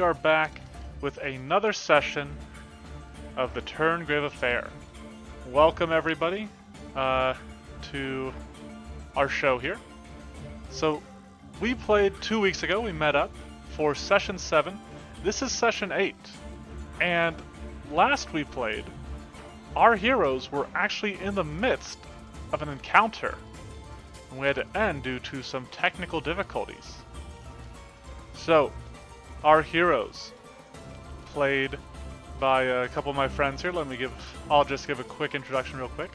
are back with another session of the Turngrave Affair. Welcome everybody to our show here. So we played 2 weeks ago, we met up for session 7. This is session 8. And last we played, our heroes were actually in the midst of an encounter. And we had to end due to some technical difficulties. So, our heroes, played by a couple of my friends here. I'll just give a quick introduction real quick.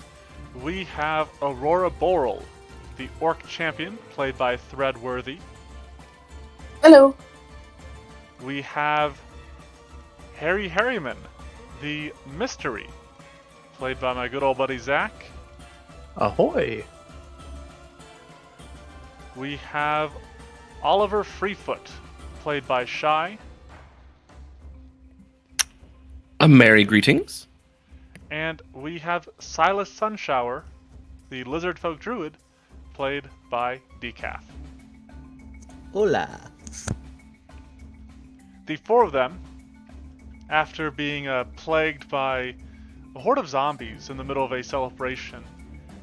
We have Aurora Boral, the Orc Champion, played by Threadworthy. Hello. We have Harry Harriman, the Mystery, played by my good old buddy Zach. Ahoy! We have Oliver Freefoot, played by Shy. A merry greetings. And we have Silas Sunshower, the Lizardfolk Druid, played by Decaf. Hola. The four of them, after being plagued by a horde of zombies in the middle of a celebration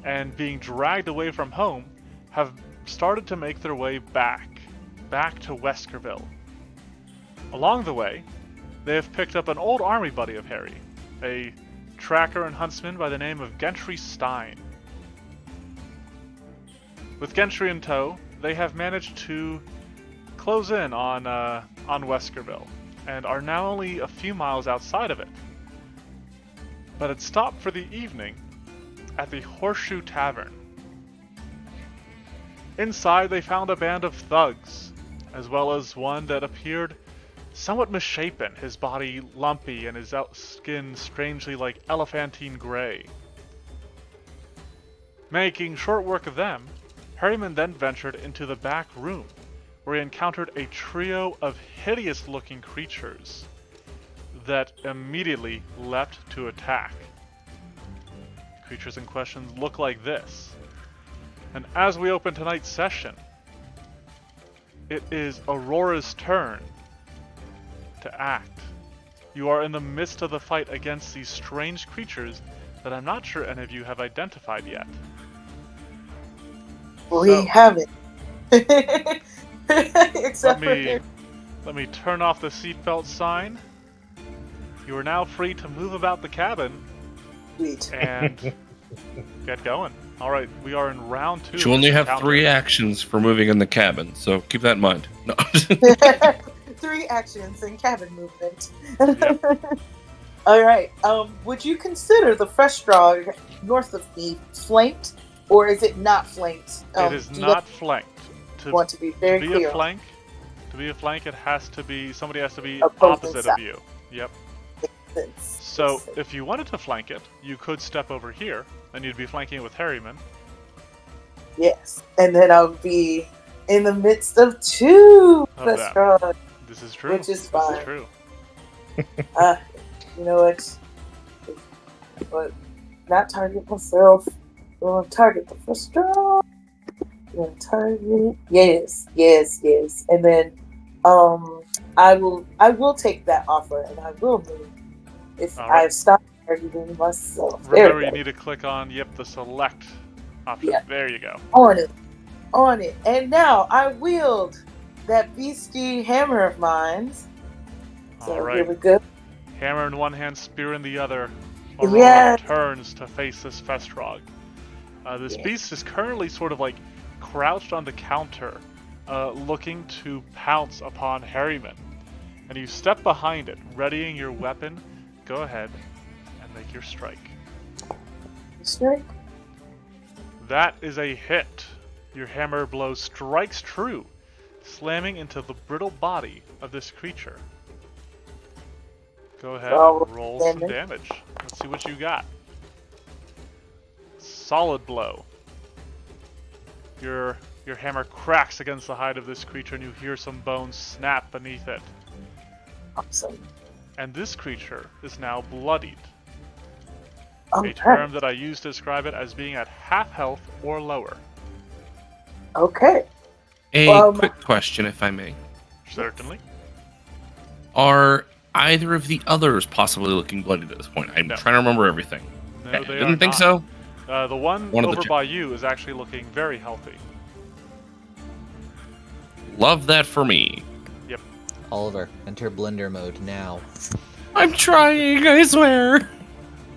and being dragged away from home, have started to make their way back to Weskerville. Along the way, they have picked up an old army buddy of Harry, a tracker and huntsman by the name of Gentry Stein. With Gentry in tow, they have managed to close in on Weskerville, and are now only a few miles outside of it. But had stopped for the evening at the Horseshoe Tavern. Inside, they found a band of thugs, as well as one that appeared somewhat misshapen, his body lumpy and his skin strangely like elephantine gray. Making short work of them, Harriman then ventured into the back room, where he encountered a trio of hideous-looking creatures that immediately leapt to attack. The creatures in question look like this. And as we open tonight's session, it is Aurora's turn to act. You are in the midst of the fight against these strange creatures that I'm not sure any of you have identified yet. We haven't. Except let me turn off the seatbelt sign. You are now free to move about the cabin and get going. Alright, we are in round 2. You only have 3 actions for moving in the cabin, so keep that in mind. No. 3 actions in cabin movement. Yep. Alright, would you consider the fresh straw north of me flanked, or is it not flanked? It is not flanked. Want to be very clear. To be a flank, it has to be, somebody has to be Opposing opposite side. of you. Yep. So, if you wanted to flank it, you could step over here, and you'd be flanking it with Harriman. Yes, and then I'll be in the midst of 2 fresh straw. This is true. Which is fine. This is true. You know what? But not target myself. I'm gonna target the fresh straw. I'm gonna target. Yes. And then, I will take that offer, and I will move if Right. I stop targeting myself. Remember, you need to click on the select option. Yeah. There you go. On it. And now I wield that beastie hammer of mine. So All right. here we go. Hammer in one hand, spear in the other. Yes. Aurora turns to face this Festrog. This beast is currently sort of like crouched on the counter, looking to pounce upon Harriman. And you step behind it, readying your weapon. Go ahead and make your strike. Strike. That is a hit. Your hammer blow strikes true, slamming into the brittle body of this creature. Go ahead and roll some damage. Let's see what you got. Solid blow. Your hammer cracks against the hide of this creature and you hear some bones snap beneath it. Awesome. And this creature is now bloodied. Okay. A term that I use to describe it as being at half health or lower. Okay. A quick question, if I may. Certainly. Are either of the others possibly looking bloodied at this point? I'm No. trying to remember everything. No, Okay, they didn't are think not. so. The one One of the over two. by you is actually looking very healthy. Love that for me. Oliver, enter blender mode now. I'm trying, I swear.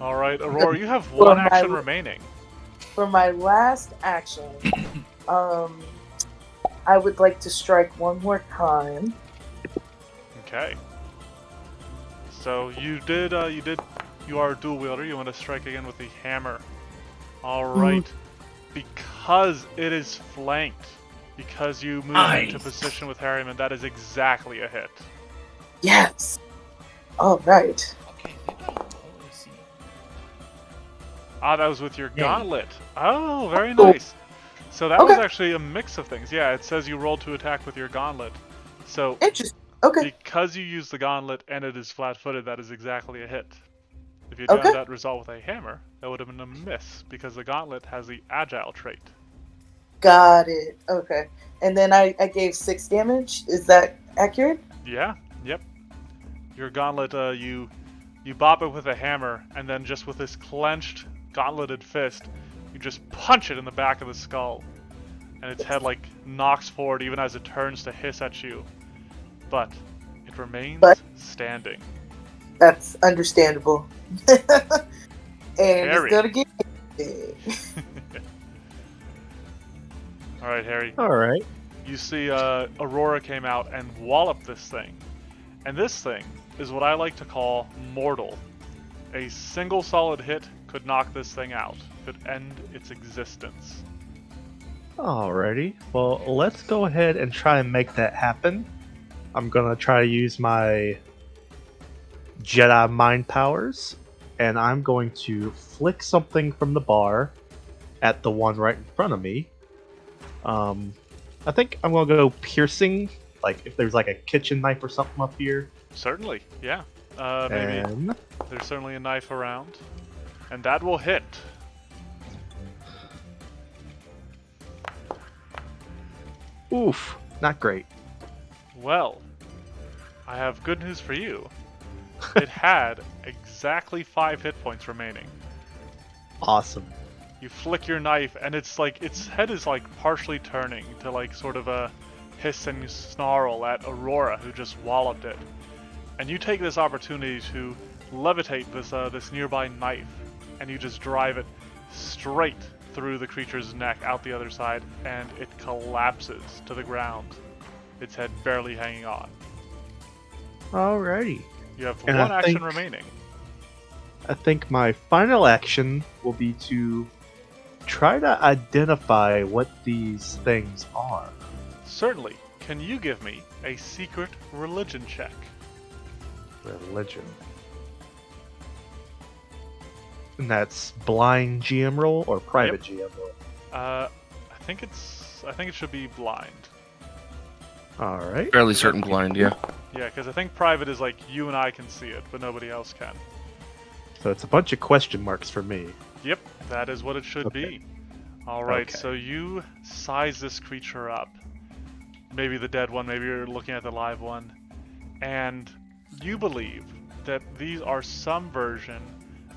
All right, Aurora, you have Well, one action remaining. For my last action, I would like to strike one more time. Okay. So you are a dual wielder. You want to strike again with the hammer. All right. Because it is flanked, because you move into Nice. position with Harriman, that is exactly a hit. Yes. All right. Okay, they don't always see. Ah, that was with your Yay. gauntlet. Oh, very nice. So that was Okay. actually a mix of things. Yeah, it says you rolled to attack with your gauntlet. So Interesting. Okay. because you use the gauntlet and it is flat-footed, that is exactly a hit. If you Okay. done that result with a hammer, that would have been a miss because the gauntlet has the agile trait. Got it. Okay. And then I gave 6 damage. Is that accurate? Yeah, yep. Your gauntlet, you bop it with a hammer, and then just with this clenched, gauntleted fist, you just punch it in the back of the skull. And its head, like, knocks forward even as it turns to hiss at you. But it remains standing. That's understandable. And Harry. it's gonna get me. Alright, Harry. Alright. You see Aurora came out and walloped this thing. And this thing is what I like to call mortal. A single solid hit could knock this thing out, could end its existence. Alrighty. Well, let's go ahead and try and make that happen. I'm gonna try to use my Jedi mind powers, and I'm going to flick something from the bar at the one right in front of me. I think I'm gonna go piercing, like if there's like a kitchen knife or something up here. Certainly, yeah. Maybe And there's certainly a knife around. And that will hit. oof, not great. Well, I have good news for you. It had exactly 5 hit points remaining. Awesome. You flick your knife, and it's like its head is like partially turning to like sort of a hiss and snarl at Aurora, who just walloped it. And you take this opportunity to levitate this nearby knife, and you just drive it straight through the creature's neck out the other side, and it collapses to the ground, its head barely hanging on. Alrighty. You have And one I action think- remaining. I think my final action will be to try to identify what these things are. Certainly. Can you give me a secret religion check? Religion. And that's blind GM roll or private GM roll? I think it should be blind. Alright. Fairly certain blind, yeah. Yeah, because I think private is like you and I can see it, but nobody else can. So it's a bunch of question marks for me. Yep, that is what it should Okay. be. Alright, Okay. so you size this creature up. Maybe the dead one, maybe you're looking at the live one. And you believe that these are some version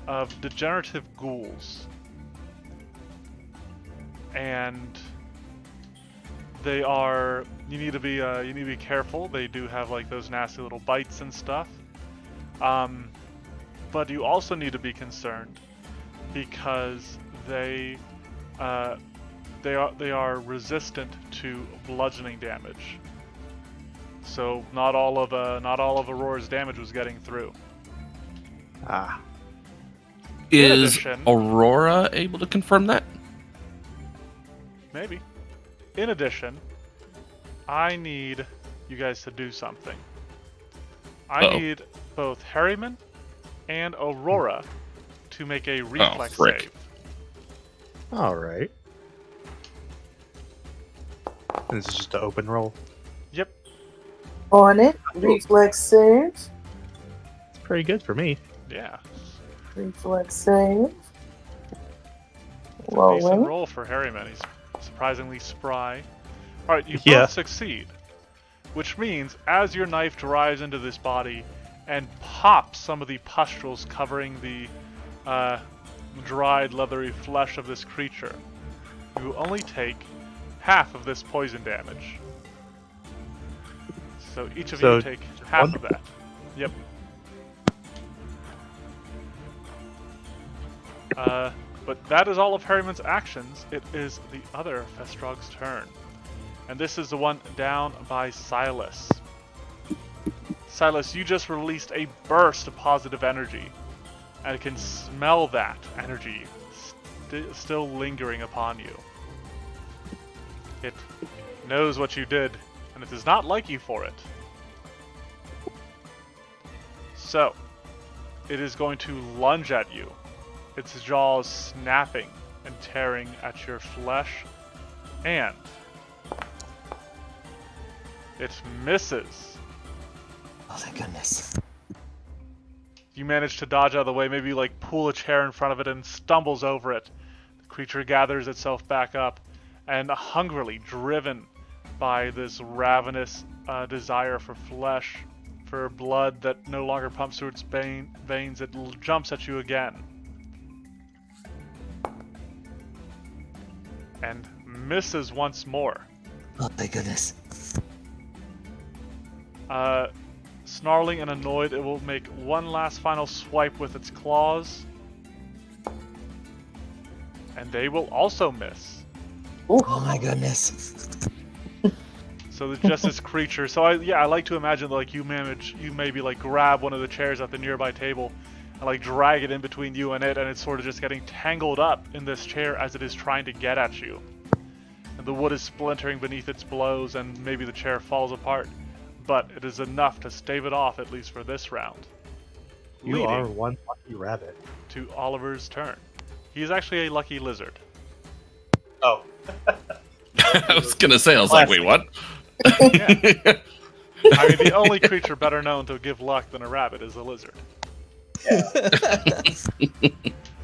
of degenerative ghouls. And they are, you need to be careful. They do have like those nasty little bites and stuff. But you also need to be concerned because they are resistant to bludgeoning damage. So not all of Aurora's damage was getting through. Ah. In Is addition- Aurora able to confirm that? Maybe. In addition, I need you guys to do something. I Uh-oh. need both Harriman and Aurora to make a reflex frick. save. Alright. This is just an open roll. Yep. On it. Reflex save. It's pretty good for me. Yeah. Reflex save. Decent Rolling. roll for Harriman. He's surprisingly spry. Alright, you Yeah. both succeed. which means as your knife drives into this body and pops some of the pustules covering the dried, leathery flesh of this creature, you only take half of this poison damage. So each of you take half of that. Yep. But that is all of Harriman's actions. It is the other Festrog's turn. And this is the one down by Silas. Silas, you just released a burst of positive energy. And I can smell that energy still lingering upon you. It knows what you did, and it does not like you for it. So, it is going to lunge at you. Its jaws snapping and tearing at your flesh, and it misses. Oh, thank goodness. You manage to dodge out of the way, maybe like pull a chair in front of it and stumbles over it. The creature gathers itself back up, and hungrily driven by this ravenous desire for flesh, for blood that no longer pumps through its veins, it jumps at you again. And misses once more. Oh, thank goodness. Snarling and annoyed, it will make one last final swipe with its claws. And they will also miss. Oh my goodness. So it's just this creature. So I like to imagine like you maybe like grab one of the chairs at the nearby table and like drag it in between you and it's sort of just getting tangled up in this chair as it is trying to get at you. And the wood is splintering beneath its blows and maybe the chair falls apart. But it is enough to stave it off, at least for this round. You are one lucky rabbit. To Oliver's turn. He is actually a lucky lizard. Oh. I was gonna say, I was like, wait, what? Yeah. I mean, the only creature better known to give luck than a rabbit is a lizard.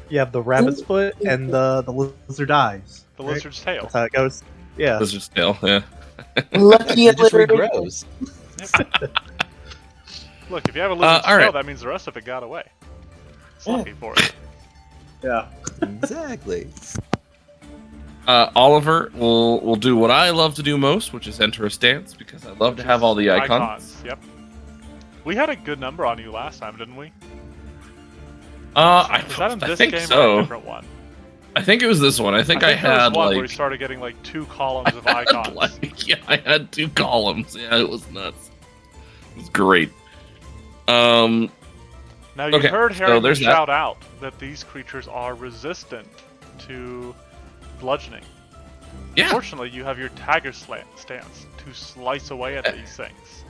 You have the rabbit's foot and the lizard eyes. The lizard's tail. That's how it goes. Yeah. Lizard's tail, yeah. Lucky It just lizard. regrows. Yep. Look, if you have a lizard's tail, alright. that means the rest of it got away. It's lucky for it. Yeah. Exactly. Oliver will do what I love to do most, which is enter a stance, because I love to have all the icons. Yep. We had a good number on you last time, didn't we? I Was that in this think game or a so. different one? I think it was this one. I think I there was had one like where we started getting like 2 columns of icons. yeah, I had 2 columns. Yeah, it was nuts. It was great. Now you Okay, heard so Harry there's that. shout out that these creatures are resistant to bludgeoning. Yeah. Fortunately, you have your tiger stance to slice away at these things.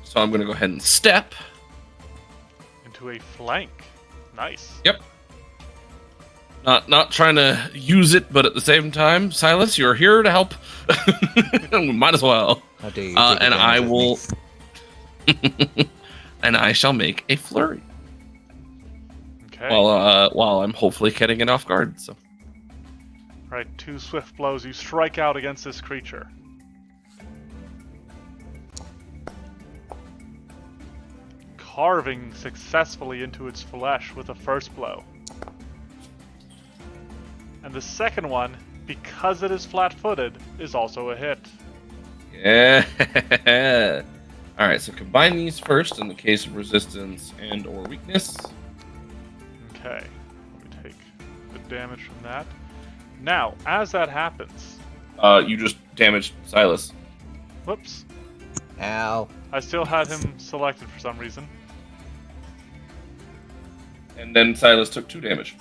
So I'm gonna go ahead and step. Into a flank. Nice. Yep. Not trying to use it, but at the same time, Silas, you're here to help. We might as well. How dare you take And I advantage of will. me. And I shall make a flurry Okay. while I'm hopefully getting it off guard. So Right, 2 swift blows. You strike out against this creature. Carving successfully into its flesh with the first blow. And the second one, because it is flat-footed, is also a hit. yeah. All right. So combine these first in the case of resistance and or weakness. Okay, let me take the damage from that. Now, as that happens, You just damaged Silas. whoops, Ow. I still had him selected for some reason. And then Silas took 2 damage.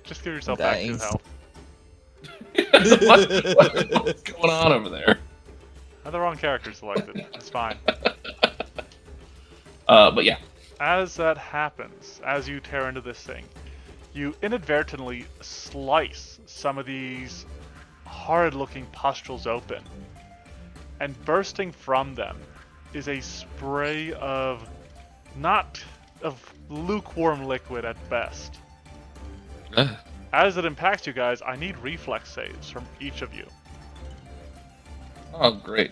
Just give yourself back 2 Nice. health. What's going on over there? I had the wrong character selected. It's fine. But yeah. As that happens, as you tear into this thing, you inadvertently slice some of these horrid-looking pustules open. And bursting from them is a spray of lukewarm liquid at best. as it impacts you guys, I need reflex saves from each of you. Oh, great.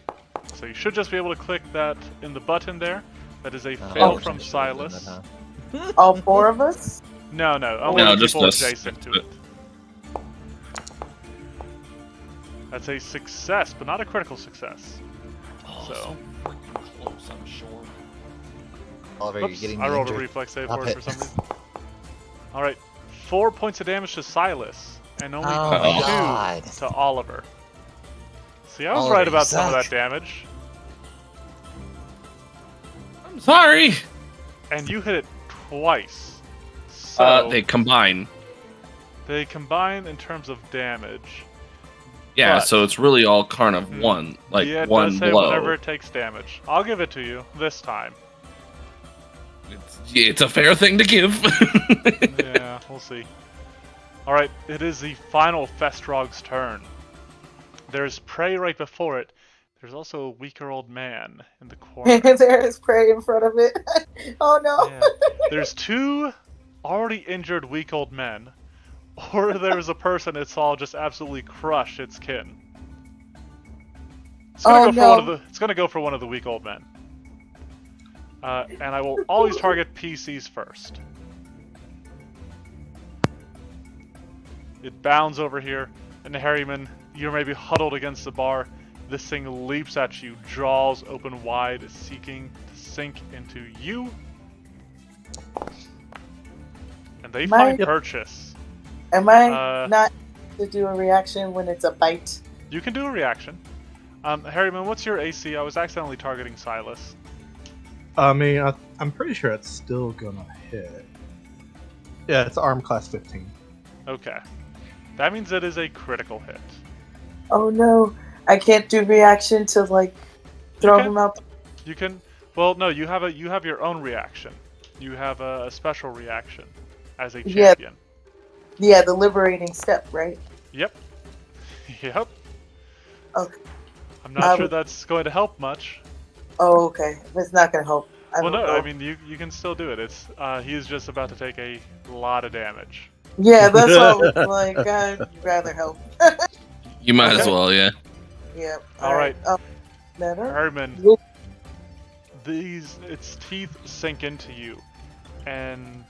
So you should just be able to click that in the button there. That is a Oh, fail we're from just doing that, Silas. huh? All 4 of us? No, only No, the just people us. adjacent to it. That's a success, but not a critical success. Oh, So freaking close, I'm sure. Oliver, you're Oops, getting I rolled a injured. reflex save Stop for it for it. some reason. Alright, 4 points of damage to Silas, and only Oh my 2 God. to Oliver. See, I was Oliver, right you about some of that suck. damage. I'm sorry. And you hit it twice. So They combine. they combine in terms of damage. Yeah, But- so it's really all kind of one, like Yeah, it one does say blow. whenever it takes damage. I'll give it to you this time. It's a fair thing to give. Yeah, we'll see. Alright, it is the final Festrog's turn. There's prey right before it. There's also a weaker old man in the corner. There is prey in front of it. Oh no. Yeah. There's 2 already injured weak old men, or there's a person it saw just absolutely crush its kin. It's gonna Oh, go for no. one of the. It's gonna go for one of the weak old men. And I will always target PCs first. It bounds over here, and Harryman, you're maybe huddled against the bar. This thing leaps at you, jaws open wide, seeking to sink into you. And they find Yep. purchase. Am I Uh, not to do a reaction when it's a bite? You can do a reaction. Harryman, what's your AC? I was accidentally targeting Silas. I mean, I'm pretty sure it's still gonna hit. Yeah, it's arm class 15. Okay. That means it is a critical hit. Oh no. I can't do reaction to like throw can. him out. You can. Well, no. You have your own reaction. You have a special reaction as a Yeah. champion. Yeah, the liberating step, right? Yep. Yep. Okay. I'm not sure that's going to help much. Oh, okay. It's not gonna help. I Well, don't no. know. I mean, you can still do it. It's he is just about to take a lot of damage. Yeah, that's what I was like. I'd rather help. You might as Okay. well, yeah. Yeah. All right. Better. Herman, Yep. its teeth sink into you, and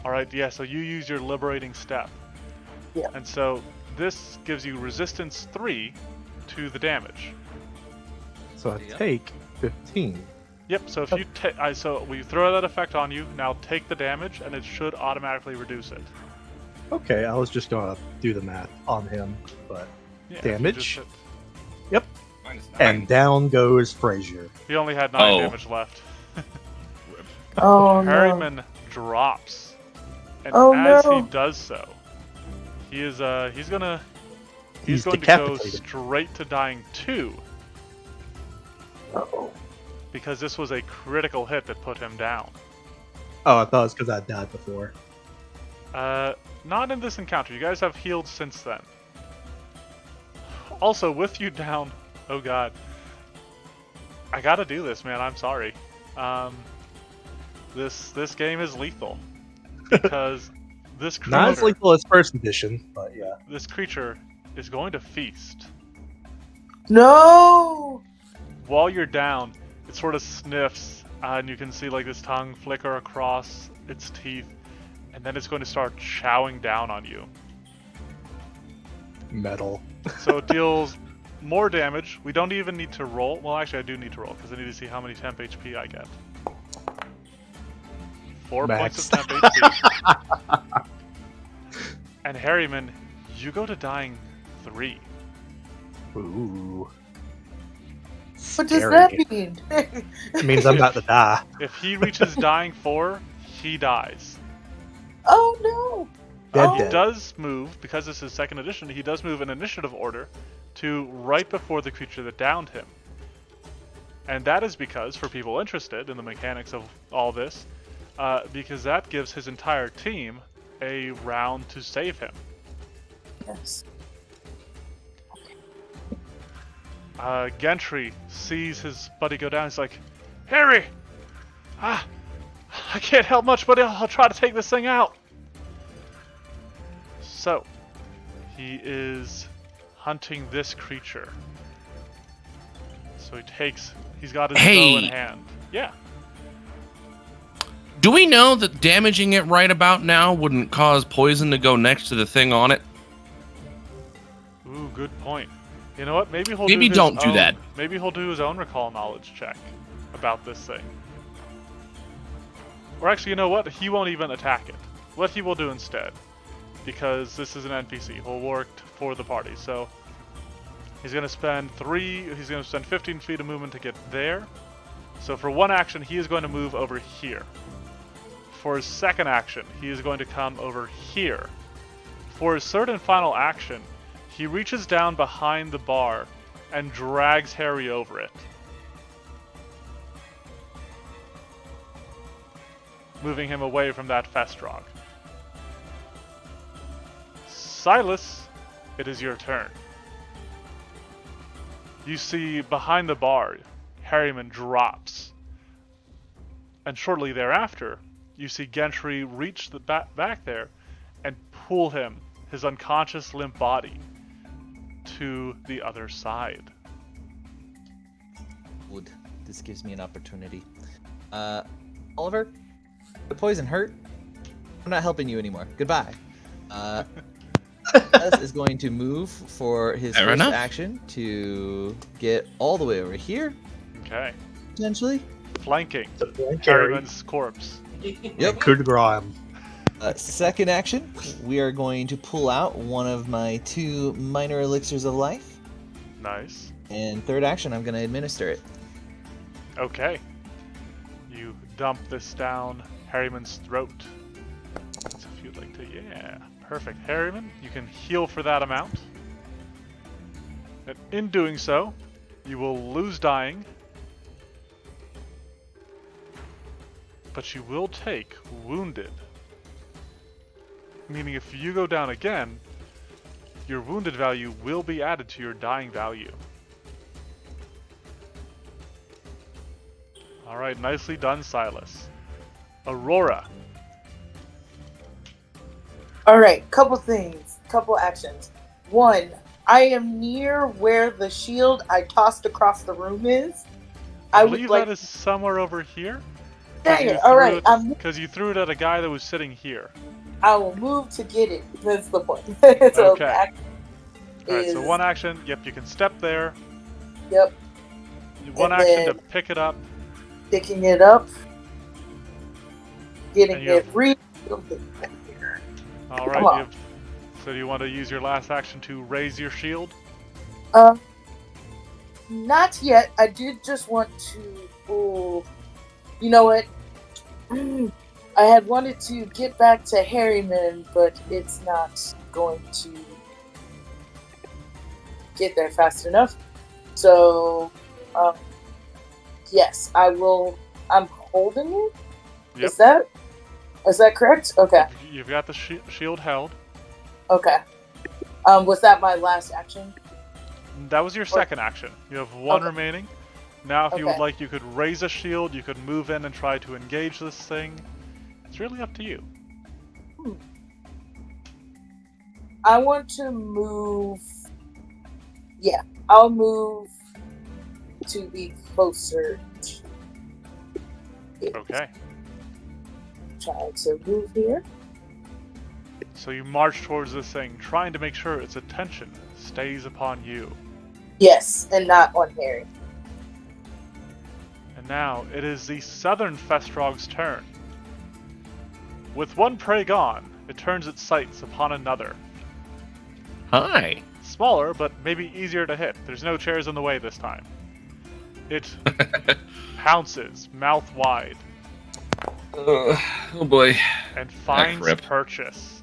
all right, yeah. So you use your liberating step. Yeah. And so this gives you resistance 3 to the damage. So I Yep. take 15. Yep. So if you so we throw that effect on you. Now take the damage, and it should automatically reduce it. Okay, I was just gonna do the math on him, but Yeah, if you Damage? just hit- and down goes Frazier. He only had 9 Oh. damage left. Oh no. Harryman drops, and Oh, as no. he does so, he's going He's to go decapitated. straight to dying 2 Uh-oh. because this was a critical hit that put him down. Oh, I thought it was because I died before. Not in this encounter. You guys have healed since then. Also, with you down, oh god, I gotta do this, man. I'm sorry. This game is lethal because this Not as creature, lethal as first edition, but yeah. this creature is going to feast. No. While you're down, it sort of sniffs, and you can see like this tongue flicker across its teeth, and then it's going to start chowing down on you. Metal. So it deals more damage. We don't even need to roll. Well, actually, I do need to roll because I need to see how many temp HP I get. 4 points Max. of temp HP. And Harryman, you go to dying 3. Ooh. What does Scary. that mean? It means I'm about to die. If he reaches dying 4, he dies. Oh no. Dead, Oh. He dead. does move, because this is 2nd edition, he does move in initiative order to right before the creature that downed him. And that is because, for people interested in the mechanics of all this, because that gives his entire team a round to save him. Yes. Gentry sees his buddy go down. He's like, Harry! I can't help much, but I'll try to take this thing out. So, he is hunting this creature. So he's got his bow in hand. Yeah. Do we know that damaging it right about now wouldn't cause poison to go next to the thing on it? Ooh, good point. You know what? Maybe Don't do that. Maybe he'll do his own recall knowledge check about this thing. Or actually, you know what? He won't even attack it. What he will do instead, because this is an NPC, he'll work for the party. So he's going to spend 15 feet of movement to get there. So for one action, he is going to move over here. For his second action, he is going to come over here. For his third and final action, he reaches down behind the bar and drags Harry over it, moving him away from that Festrog. Silas, it is your turn. You see behind the bar, Harryman drops. And shortly thereafter, you see Gentry reach the back there and pull him, his unconscious limp body, to the other side. Wood. This gives me an opportunity. Oliver, the poison hurt. I'm not helping you anymore. Goodbye. Silas is going to move for his first action to get all the way over here. Okay. Potentially. Flanking Harry. Harryman's corpse. Yep. Coup de grace. Second action, we are going to pull out one of my 2 minor elixirs of life. Nice. And third action, I'm going to administer it. Okay. You dump this down Harryman's throat. So if you'd like to, yeah. Perfect. Harryman, you can heal for that amount. And in doing so, you will lose dying. But you will take wounded. Meaning if you go down again, your wounded value will be added to your dying value. Alright, nicely done, Silas. Aurora. Alright, couple things. Couple actions. 1, I am near where the shield I tossed across the room is. I believe that is somewhere over here. Dang it, alright. Because you threw it at a guy that was sitting here. I will move to get it. That's the point. So okay. Alright, so one action. Yep, you can step there. Yep. One and action to pick it up. Picking it up. Getting it re-shielded. Alright, so do you want to use your last action to raise your shield? Not yet. I did just want to... you know what? I had wanted to get back to Harryman, but it's not going to get there fast enough. So, yes, I will. I'm holding it. Yep. Is that correct? Okay. You've got the shield held. Okay. Was that my last action? That was your second action. You have one remaining. Now, if you would like, you could raise a shield. You could move in and try to engage this thing. It's really up to you. I want to move. Yeah, I'll move to be closer. Okay. Try to move here. So you march towards this thing, trying to make sure its attention stays upon you. Yes, and not on Harry. And now it is the southern Festrog's turn. With one prey gone, it turns its sights upon another. Hi. Smaller, but maybe easier to hit. There's no chairs in the way this time. It pounces, mouth wide. Oh boy. And finds purchase.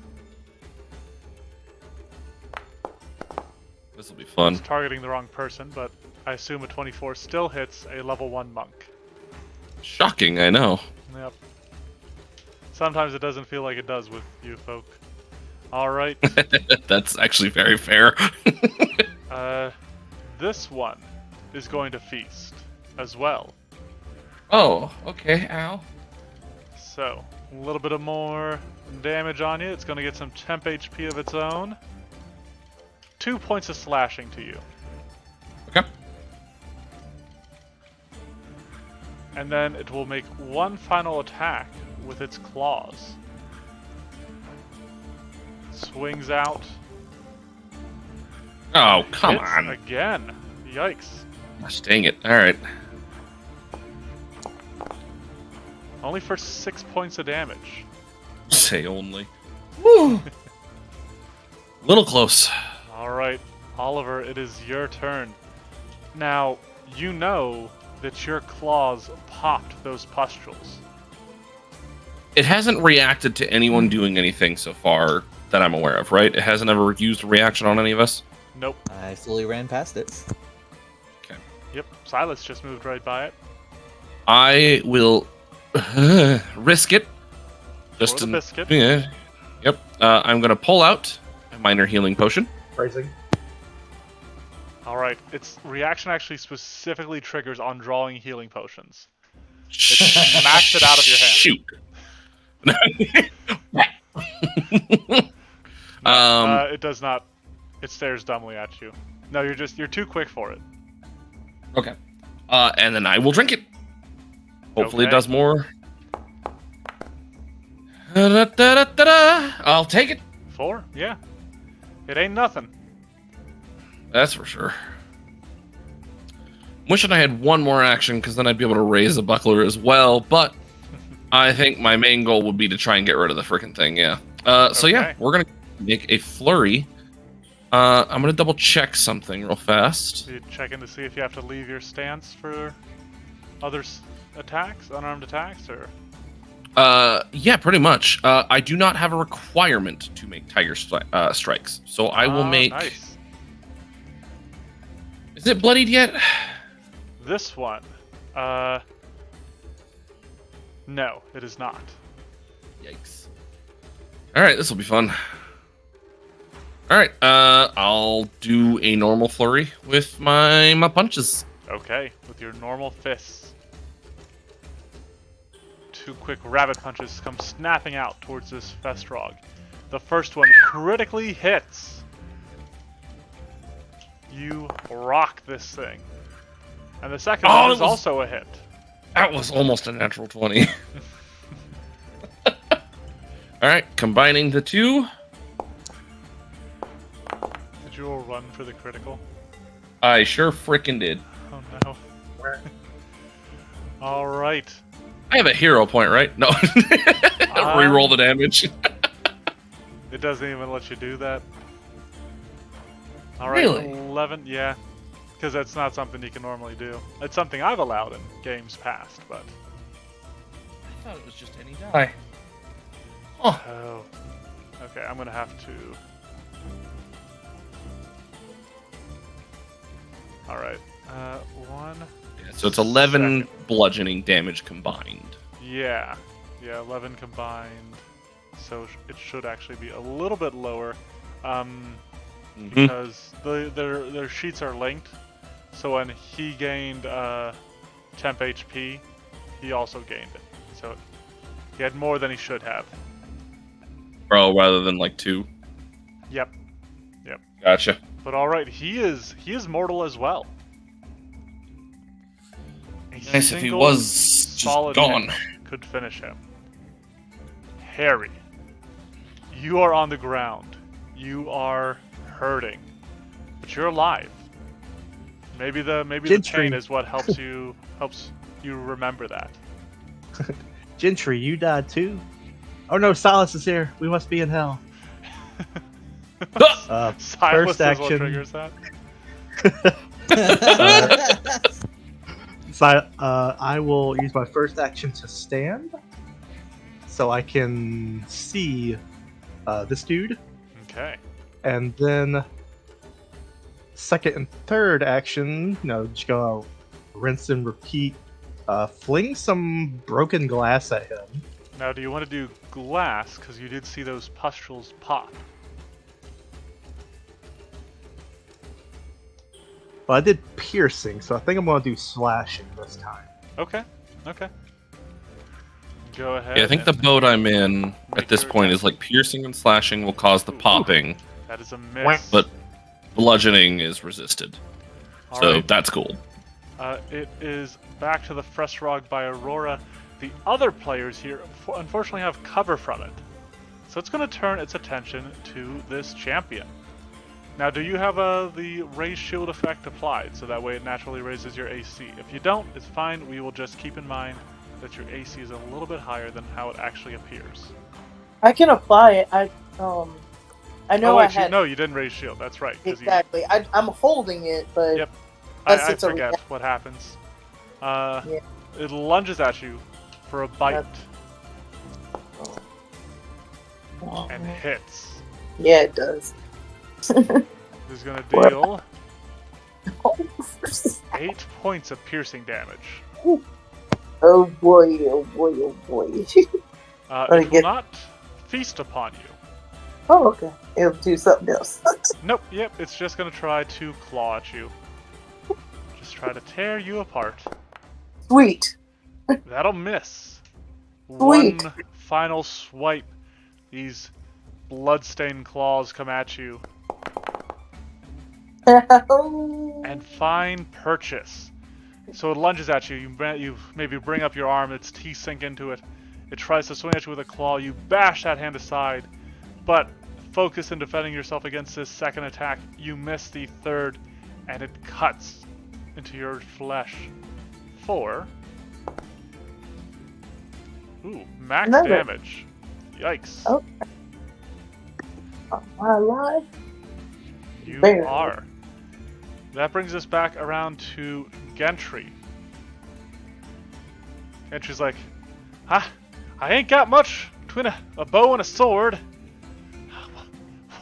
This will be fun. It's targeting the wrong person, but I assume a 24 still hits a level 1 monk. Shocking, I know. Yep. Sometimes it doesn't feel like it does with you folk. Alright. That's actually very fair. This one is going to feast as well. Oh, okay, ow. So, a little bit of more damage on you. It's going to get some temp HP of its own. 2 points of slashing to you. Okay. And then it will make one final attack with its claws. Swings out. Oh, come Hits on. again. Yikes. Gosh, dang it. All right. Only for 6 points of damage. Say only. Woo. Little close. Alright, Oliver, it is your turn. Now, you know that your claws popped those pustules. It hasn't reacted to anyone doing anything so far that I'm aware of, right? It hasn't ever used a reaction on any of us? Nope. I fully ran past it. Yep, Silas just moved right by it. I will risk it. Just For the biscuit. Yeah. Yep. I'm going to pull out a minor healing potion. Phrasing. Alright, its reaction actually specifically triggers on drawing healing potions. Smash it out of your hand. Shoot. It does not. It stares dumbly at you. No, you're too quick for it. Okay. And then I will drink it. Hopefully Okay. it does more. Da-da-da-da-da. I'll take it. 4? Yeah. It ain't nothing. That's for sure. Wishing I had one more action because then I'd be able to raise the buckler as well. But I think my main goal would be to try and get rid of the freaking thing. Yeah. So yeah, Okay. we're gonna make a flurry. I'm gonna double check something real fast. You checking to see if you have to leave your stance for other attacks, unarmed attacks, or Yeah, pretty much. I do not have a requirement to make tiger strikes, so I will make. Nice. Is it bloodied yet? This one, no, it is not. Yikes. All right, this will be fun. All right, I'll do a normal flurry with my punches. Okay, with your normal fists. 2 quick rabbit punches come snapping out towards this Festrog. The first one critically hits. You rock this thing. And the second one is also a hit. That was almost a natural 20. All right, combining the two. Did you all run for the critical? I sure frickin' did. Oh no. Alright. I have a hero point, right? No. Reroll the damage. It doesn't even let you do that. Alright, Really? 11, yeah. Because that's not something you can normally do. It's something I've allowed in games past, but... I thought it was just any die. Oh. Oh. Okay, I'm gonna have to... Alright, 1... Yeah, so it's 11 Second. bludgeoning damage combined. Yeah. Yeah, 11 combined. So it should actually be a little bit lower. Because their sheets are linked. So when he gained temp HP, he also gained it. So he had more than he should have. Bro, rather than like 2. Yep. Gotcha. But alright, he is mortal as well. A Nice if he single was just solid gone. hit could finish him. Harry, you are on the ground. You are hurting, but you're alive. Maybe the Gentry. pain is what helps you remember that. Gentry, you died too? Oh no, Silas is here. We must be in hell. Silas first is what action. triggers that. I will use my first action to stand, so I can see this dude, Okay. and then second and third action, just gonna rinse and repeat. Fling some broken glass at him. Now, do you want to do glass? Because you did see those pustules pop. Well, I did piercing, so I think I'm gonna do slashing this time. Okay. Go ahead. Yeah, I think the and boat I'm in make at this your point attack. is like piercing and slashing will cause the Ooh. popping, That is a miss. but bludgeoning is resisted. All So right. that's cool. It is back to the Frostwrog by Aurora. The other players here, unfortunately, have cover from it. So it's going to turn its attention to this champion. Now, do you have the raise shield effect applied, so that way it naturally raises your AC? If you don't, it's fine. We will just keep in mind that your AC is a little bit higher than how it actually appears. I can apply it. I know Oh wait, I had no, you didn't raise shield. That's right. 'Cause exactly. I'm holding it, but Yep. unless I it's a forget what happens. Yeah. It lunges at you for a bite Oh, and hits. yeah, it does. It's going to deal Oh 8 points of piercing damage. boy! Oh boy! Oh boy! Let me It will get- not feast upon you. Oh, okay. It'll do something else. Nope, yep, it's just going to try to claw at you. Just try to tear you apart. Sweet. That'll miss. Sweet. One final swipe. These bloodstained claws come at you. And fine purchase. So it lunges at you. You maybe bring up your arm. Its teeth sink into it. It tries to swing at you with a claw. You bash that hand aside. But focus in defending yourself against this second attack. You miss the third. And it cuts into your flesh. For... Ooh, max Another. damage. Yikes. Oh. Am I alive? You Barely. are. That brings us back around to Gentry. Gentry's like, I ain't got much between a bow and a sword.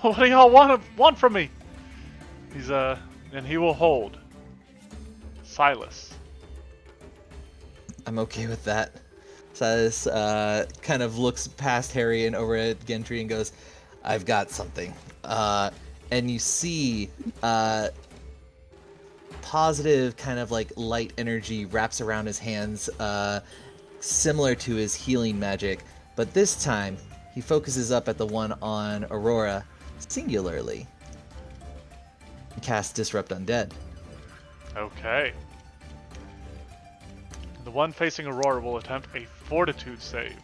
What do y'all want from me? He's and he will hold. Silas. I'm okay with that. Silas kind of looks past Harry and over at Gentry and goes, I've got something. And you see positive kind of like light energy wraps around his hands, similar to his healing magic. But this time, he focuses up at the one on Aurora singularly. And casts Disrupt Undead. Okay. The one facing Aurora will attempt a Fortitude save.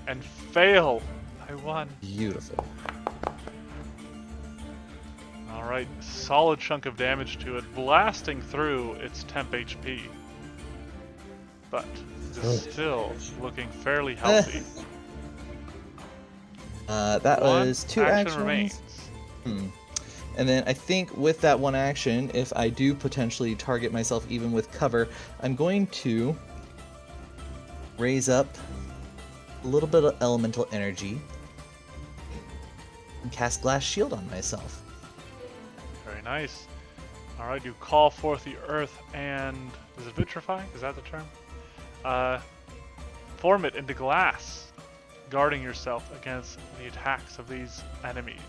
And fail by 1. Beautiful. Alright, solid chunk of damage to it, blasting through its temp HP. But it is still looking fairly healthy. That One was 2 action actions. remains. And then I think with that one action, if I do potentially target myself even with cover, I'm going to raise up a little bit of elemental energy and cast Glass Shield on myself. Very nice. Alright, you call forth the earth and... is it vitrify? Is that the term? Form it into glass, guarding yourself against the attacks of these enemies.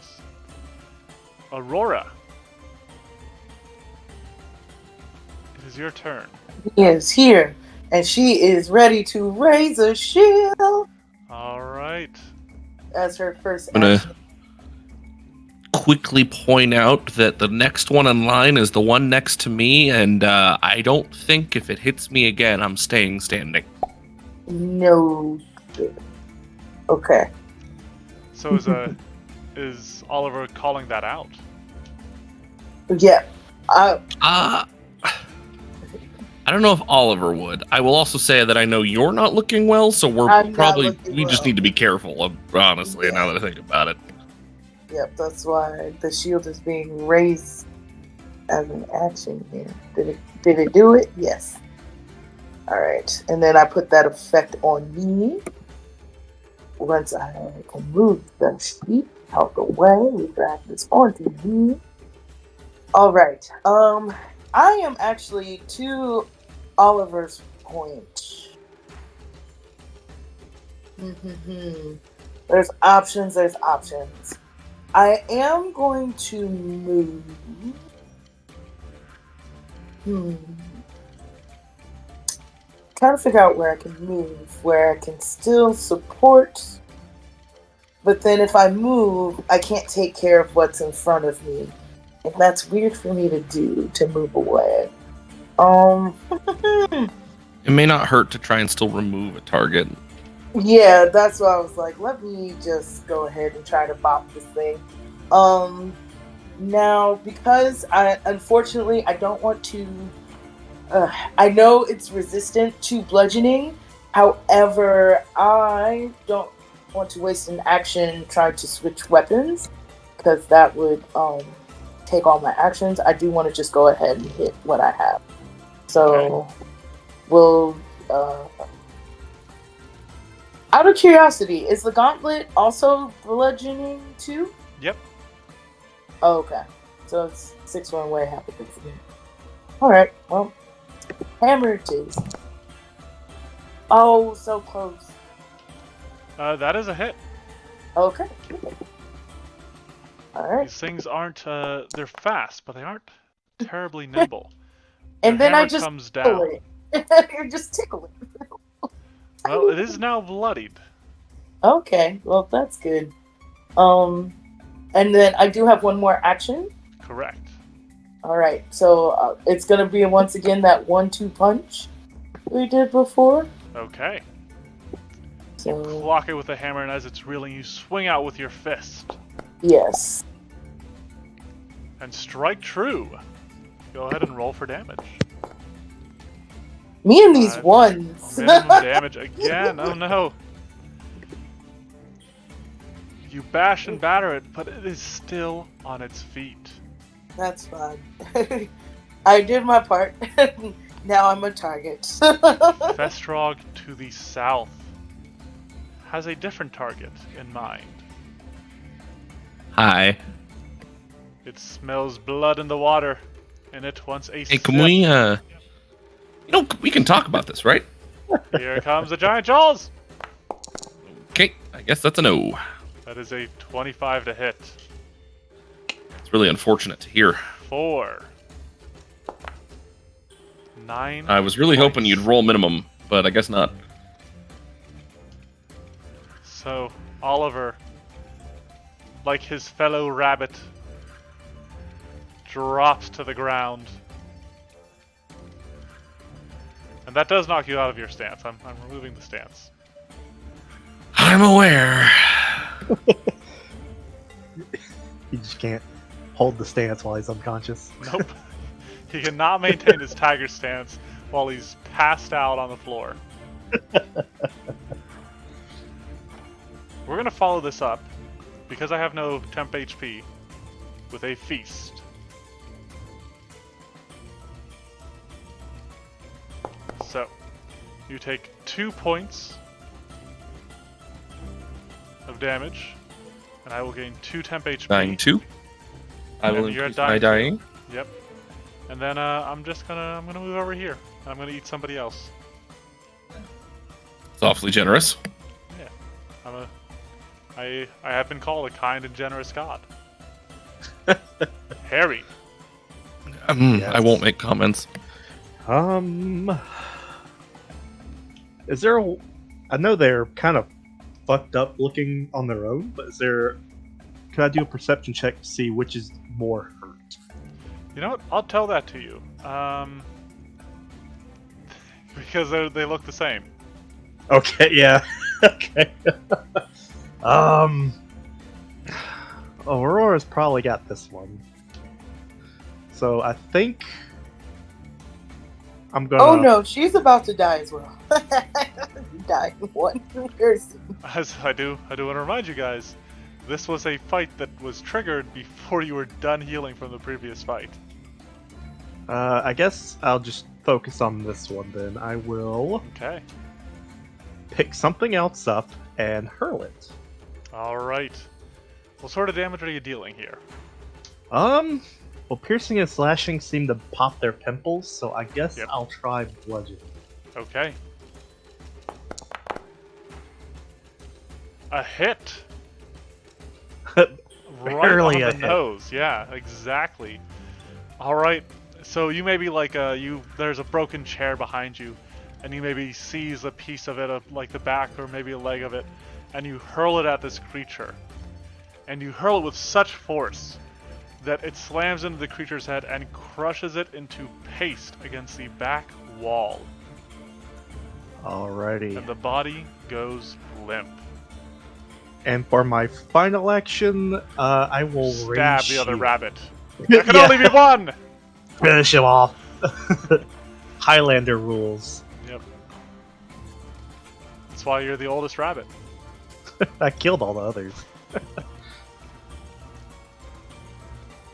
Aurora. It is your turn. He is here, and she is ready to raise a shield Alright. as her first I'm gonna action. quickly point out that the next one in line is the one next to me, and I don't think if it hits me again, I'm staying standing. No. Okay. So is Oliver calling that out? Yeah. I don't know if Oliver would. I will also say that I know you're not looking well, so I'm not we looking just well. need to be careful, honestly, Yeah. now that I think about it. Yep, that's why the shield is being raised as an action here. Did it do it? Yes. Alright. And then I put that effect on me. Once I can move the sheet out the way, we drag this onto me. Alright. I am actually to Oliver's point. There's options. I am going to move. Trying to figure out where I can move, where I can still support but then if I move, I can't take care of what's in front of me. And that's weird for me to do, to move away. It may not hurt to try and still remove a target. Yeah, that's why I was like, let me just go ahead and try to bop this thing. Now, because unfortunately, I don't want to. I know it's resistant to bludgeoning. However, I don't want to waste an action trying to switch weapons because that would take all my actions. I do want to just go ahead and hit what I have. So, we'll. Out of curiosity, is the gauntlet also bludgeoning too? Yep. Oh, okay. So it's 6 one way, half a good for me. Alright, well. Hammer it is. Oh, so close. That is a hit. Okay. Alright. These things aren't, they're fast, but they aren't terribly nimble. And Your then I hammer just comes tickle down. it. You're just tickling. Well, it is now bloodied. Okay, well that's good. And then I do have one more action. Correct. Alright, so it's gonna be once again that 1-2 punch we did before. Okay. So, Clock it with the hammer, and as it's reeling, you swing out with your fist. yes. And strike true. Go ahead and roll for damage. Me and these ones. Minimum damage again. Oh no. You bash and batter it, but it is still on its feet. That's fine. I did my part. Now I'm a target. Festrog to the south has a different target in mind. Hi. It smells blood in the water, and it wants a Hey, can sip. we, we can talk about this, right? Here comes the giant jaws! Okay, I guess that's a no. That is a 25 to hit. It's really unfortunate to hear. 4. 9. I was really hoping points. you'd roll minimum, but I guess not. So, Oliver, like his fellow rabbit, drops to the ground. And that does knock you out of your stance. I'm removing the stance. I'm aware. He just can't hold the stance while he's unconscious. Nope. He cannot maintain his tiger stance while he's passed out on the floor. We're gonna follow this up, because I have no temp HP, with a feast. So, you take 2 points of damage, and I will gain 2 temp HP. Dying 2. I will And you're increase dying my too. dying. Yep. And then I'm gonna move over here. And I'm gonna eat somebody else. It's awfully generous. Yeah. I have been called a kind and generous god. Harry. Yes. I won't make comments. Is there a... I know they're kind of fucked up looking on their own, but is there... Can I do a perception check to see which is more hurt? You know what? I'll tell that to you. Because they look the same. Okay, yeah. Okay. Aurora's probably got this one. So I think I'm gonna... Oh no, she's about to die as well. Die in one person. As I do want to remind you guys, this was a fight that was triggered before you were done healing from the previous fight. I guess I'll just focus on this one then. I will Okay. pick something else up and hurl it. Alright. What sort of damage are you dealing here? Well, piercing and slashing seem to pop their pimples, so I guess Yep. I'll try bludgeoning. Okay. A hit! Right Barely on a the hit. nose. Yeah, exactly. Alright. So you maybe like there's a broken chair behind you, and you maybe seize a piece of it, like the back or maybe a leg of it, and you hurl it at this creature. And you hurl it with such force that it slams into the creature's head and crushes it into paste against the back wall. Alrighty. And the body goes limp. And for my final action, I will Stab rage the other shield. rabbit. There can only be one! Finish him off. Highlander rules. Yep. That's why you're the oldest rabbit. I killed all the others.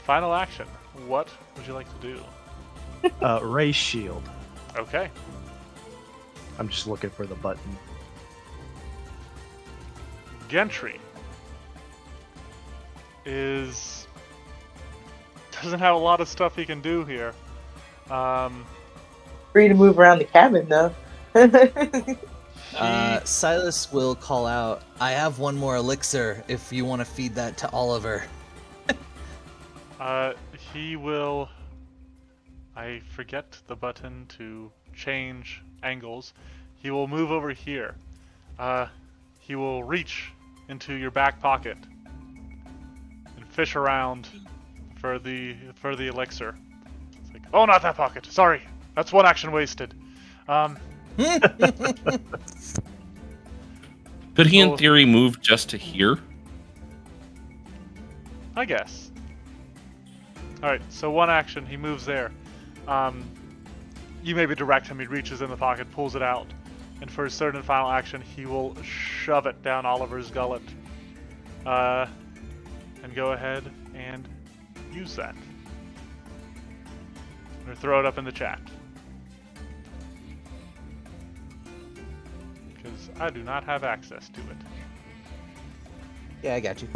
Final action. What would you like to do? Ray shield. Okay. I'm just looking for the button. Gentry doesn't have a lot of stuff he can do here. Free to move around the cabin though. Silas will call out, I have one more elixir if you want to feed that to Oliver. He will. I forget the button to change angles. He will move over here. He will reach into your back pocket and fish around for the elixir. It's like, oh, not that pocket. Sorry, that's one action wasted. Could he, in theory, move just to here? I guess. Alright, so one action, he moves there. You maybe direct him, he reaches in the pocket, pulls it out. And for his third and final action, he will shove it down Oliver's gullet. And go ahead and use that. Or throw it up in the chat. Because I do not have access to it. Yeah, I got you.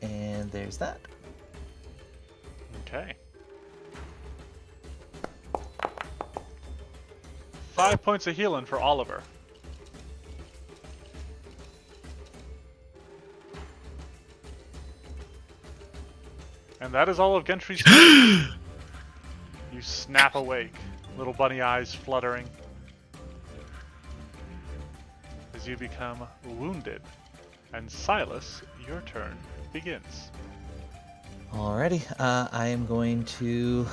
And there's that. Okay. 5 points of healing for Oliver. And that is all of Gentry's turn. You snap awake, little bunny eyes fluttering, as you become wounded. And Silas, your turn begins. Alrighty, I am going to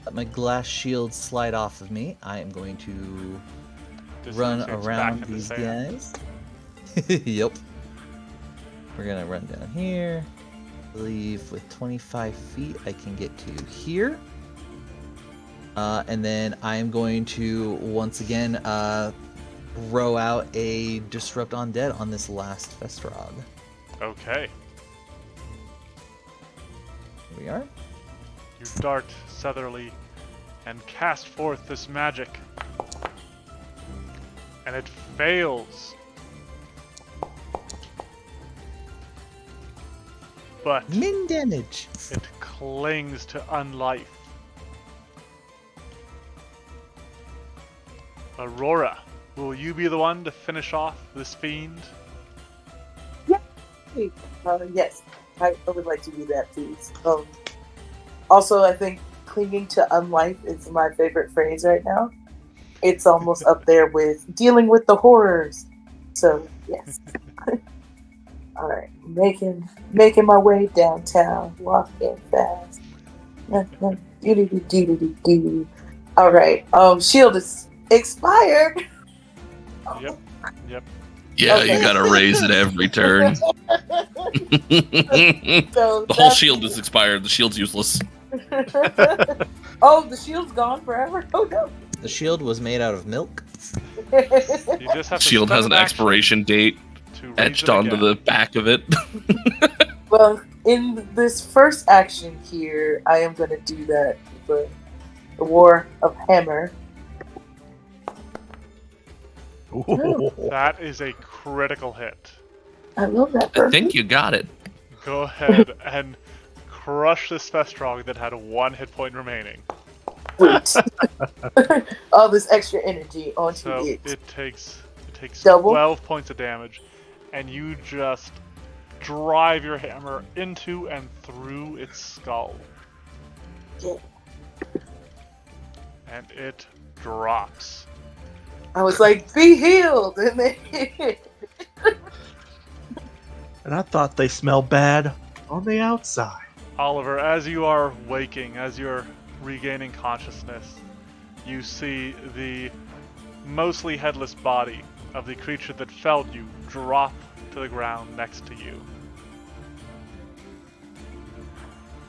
let my glass shield slide off of me. I am going to run Disintegrates around back into these sand. guys. Yep. We're gonna run down here. I believe with 25 feet I can get to here. And then I am going to once again row out a Disrupt Undead on this last Festrog. Okay. Here we are. You dart southerly and cast forth this magic. And it fails. But Min damage. it clings to unlife. Aurora, will you be the one to finish off this fiend? Yes, I would like to do that, please. Also, I think clinging to unlife is my favorite phrase right now. It's almost up there with dealing with the horrors. So, yes. All right, making my way downtown, walking fast. All right, shield is expired. Yep. Yeah, Okay. you gotta raise it every turn. So The whole shield is expired. The shield's useless. Oh, the shield's gone forever. Oh no. The shield was made out of milk. You just have to Shield spend has an action expiration date to raise etched it onto again. the back of it. Well, in this first action here, I am going to do that. The War of Hammer. Ooh. That is a critical hit. I love that. I think you got it. Go ahead and crush this Festrog that had 1 hit point remaining. Sweet. All this extra energy onto So it. it takes Double? 12 points of damage, and you just drive your hammer into and through its skull. Yeah. And it drops. I was like, be healed! And then And I thought they smell bad on the outside. Oliver, as you are waking, as you're regaining consciousness, you see the mostly headless body of the creature that felled you drop to the ground next to you.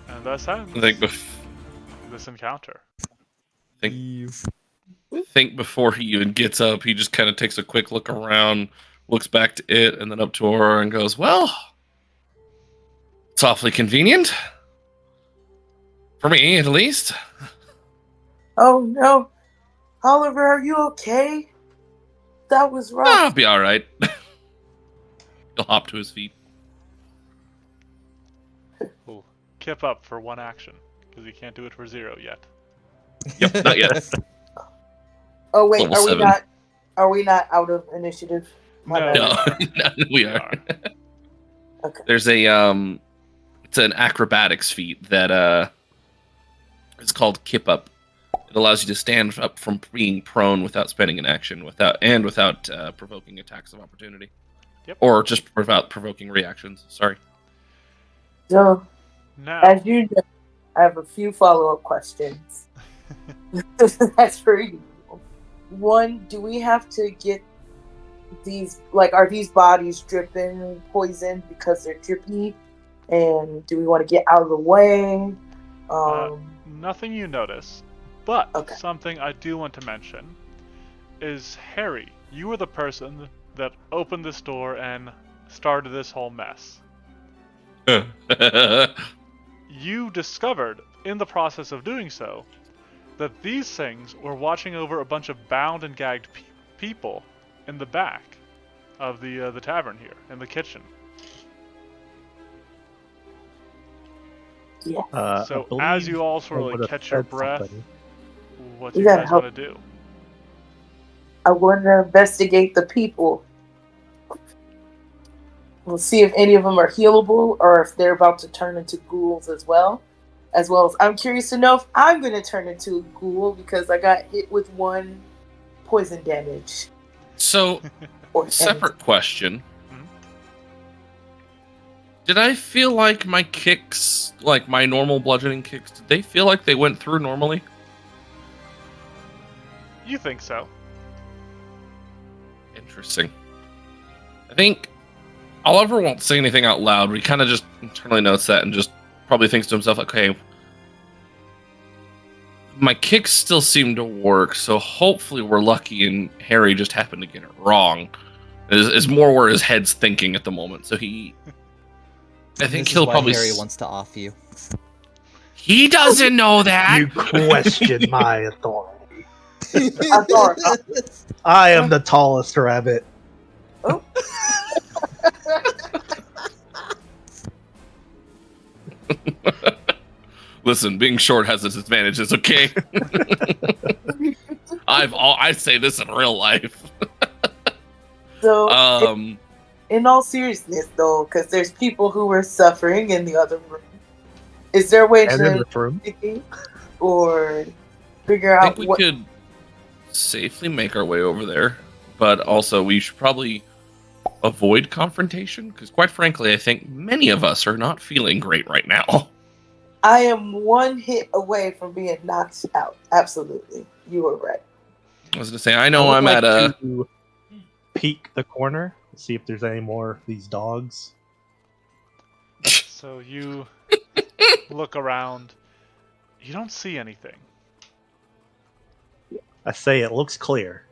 And thus ends I think, this encounter. think before he even gets up, he just kind of takes a quick look around, looks back to it, and then up to Aurora and goes, "Well, it's awfully convenient. For me, at least." oh no, Oliver, are you okay? That was rough. I'll be all right. He'll hop to his feet. We'll kip up for one action, because you can't do it for 0 yet. Yep, not yet. Oh wait, Level 7. Are we not out of initiative? My No. bad. No, no, we are. Okay. There's a it's an acrobatics feat that it's called Kip Up. It allows you to stand up from being prone without spending an action, without provoking attacks of opportunity. Yep. Or just without provoking reactions. Sorry. So, Now, as you know, I have a few follow-up questions. That's for you. One, do we have to get these, like, are these bodies dripping poison because they're drippy? And do we want to get out of the way? nothing you notice, but Okay. something I do want to mention is Harry, you were the person that opened this door and started this whole mess. You discovered, in the process of doing so, that these things were watching over a bunch of bound and gagged people in the back of the tavern here, in the kitchen. Yeah. I So believe as you all sort I of like would've catch your said breath, something. what do You you gotta guys help. want to do? I want to investigate the people. We'll see if any of them are healable or if they're about to turn into ghouls as well. As well as I'm curious to know if I'm going to turn into a ghoul because I got hit with 1 poison damage. So, Or separate question. Mhm. Did I feel like my kicks, like my normal bludgeoning kicks, did they feel like they went through normally? You think so? Interesting. I think Oliver won't say anything out loud, but he kind of just internally notes that and just probably thinks to himself, okay, my kicks still seem to work, so hopefully we're lucky and Harry just happened to get it wrong. Is more where his head's thinking at the moment. So I think This he'll is why probably... Harry wants to off you. He doesn't know that! You question my authority. I thought, I am the tallest rabbit. oh, Listen, being short has its advantages, okay? I say this in real life. so in all seriousness though, because there's people who were suffering in the other room, is there a way And in to this room. investigate or figure I out think we what? could safely make our way over there, but also we should probably avoid confrontation, because quite frankly, I think many of us are not feeling great right now. I am 1 hit away from being knocked out. Absolutely, you were right. I was going to say, I know I would I'm like at a... to peek the corner, see if there's any more of these dogs. So you look around. You don't see anything. I say it looks clear.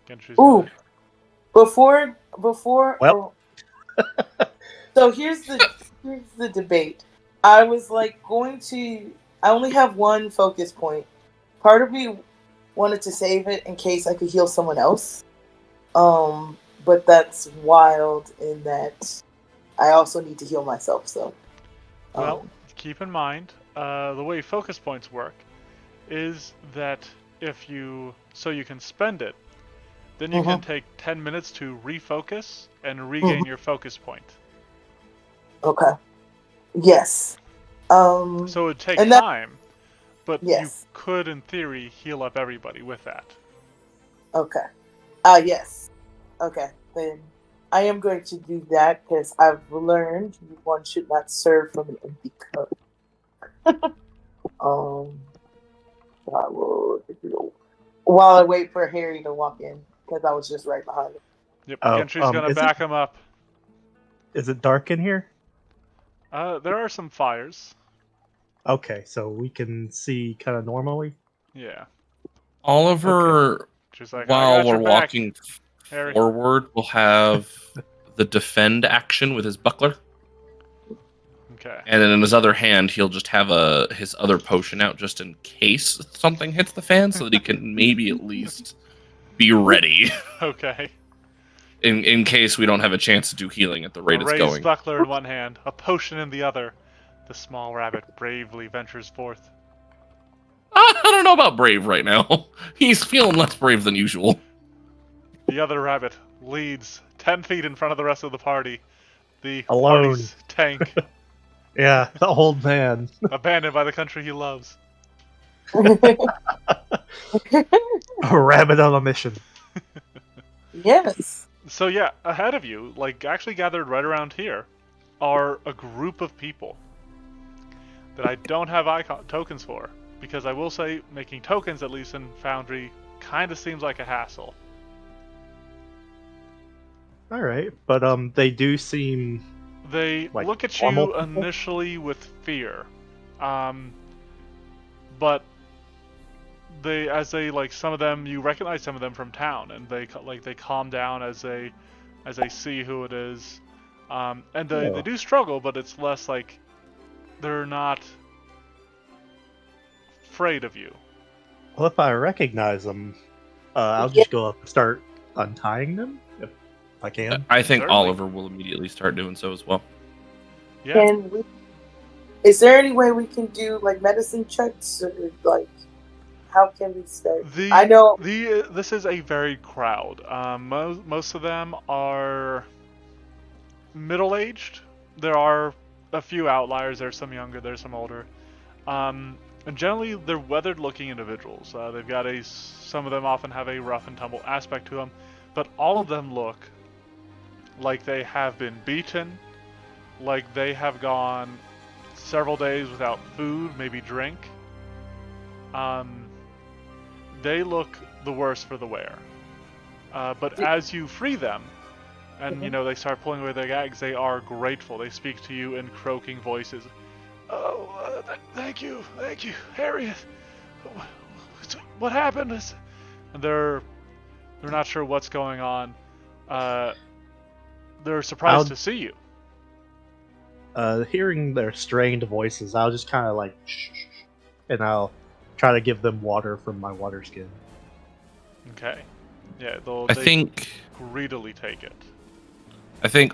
Gentry's Ooh. gonna- Before. Well. So here's the debate. I was like I only have 1 focus point. Part of me wanted to save it in case I could heal someone else. But that's wild in that I also need to heal myself. So. Well, keep in mind, the way focus points work is that you can spend it, then you can take 10 minutes to refocus and regain your focus point. Okay. Yes. So it would take and that- time, but Yes. you could, in theory, heal up everybody with that. Okay. Yes. Okay. Then I am going to do that because I've learned one should not serve from an empty cup. I will, while I wait for Harry to walk in because I was just right behind him. Yep, Oh, Gentry's gonna back him up. Is it dark in here? There are some fires. Okay, so we can see kind of normally. Yeah. Oliver, She's like, I while got we're your back, walking Harry. forward, will have the defend action with his buckler. Okay. And then in his other hand, he'll just have his other potion out just in case something hits the fan, so that he can maybe at least be ready Okay. in case we don't have a chance to do healing at the rate A it's raised going. buckler in one hand, a potion in the other. The small rabbit bravely ventures forth. I don't know about brave right now. He's feeling less brave than usual. The other rabbit leads 10 feet in front of the rest of the party. The Alone. party's tank, Yeah, the old man. abandoned by the country he loves. A rabbit on a mission. Yes. So yeah, ahead of you, like actually gathered right around here, are a group of people that I don't have icon tokens for, because I will say making tokens, at least in Foundry, kind of seems like a hassle. All right, but they do seem They like look at normal you people? initially with fear, but they like some of them, you recognize some of them from town, and they calm down as they see who it is, and they Oh. do struggle, but it's less like they're not afraid of you. Well, if I recognize them, I'll Yeah. just go up and start untying them if I can. I think Certainly. Oliver will immediately start doing so as well. Yeah. Can we? Is there any way we can do like medicine checks, or like how can we start? I know. This is a varied crowd. Most of them are middle-aged. There are a few outliers. There's some younger. There's some older. And generally, they're weathered-looking individuals. They've got some of them often have a rough and tumble aspect to them, but all of them look like they have been beaten, like they have gone several days without food, maybe drink. They look the worse for the wear. But as you free them, and they start pulling away their gags, they are grateful. They speak to you in croaking voices. Oh, thank you, Harriet. What happened? And they're not sure what's going on. They're surprised to see you. Hearing their strained voices, I'll just kind of like shh, and I'll try to give them water from my water skin. Okay. Yeah, I they think greedily take it.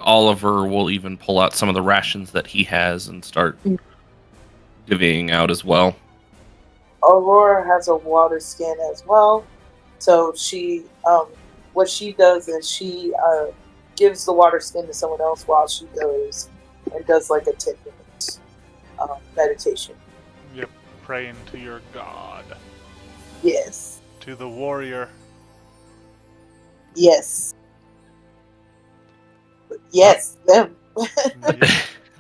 Oliver will even pull out some of the rations that he has and start divvying out as well. Aurora has a water skin as well, so she what she does is she gives the water skin to someone else while she goes and does like a 10-minute meditation. Yep, praying to your god. Yes. To the warrior. Yes. Yes, them. Yeah,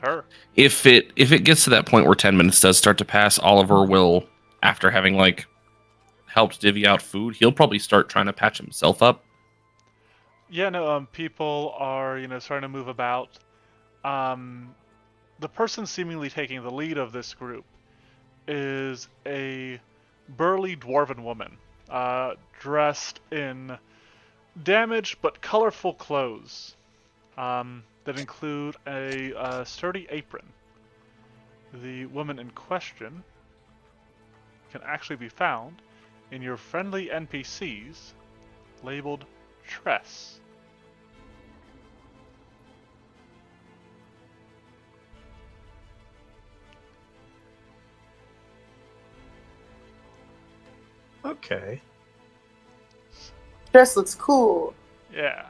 her. If it gets to that point where 10 minutes does start to pass, Oliver will, after having helped divvy out food, he'll probably start trying to patch himself up. Yeah, no, people are, starting to move about. The person seemingly taking the lead of this group is a burly dwarven woman, dressed in damaged but colorful clothes that include a sturdy apron. The woman in question can actually be found in your friendly NPCs labeled Tress. Okay. Dress looks cool. Yeah,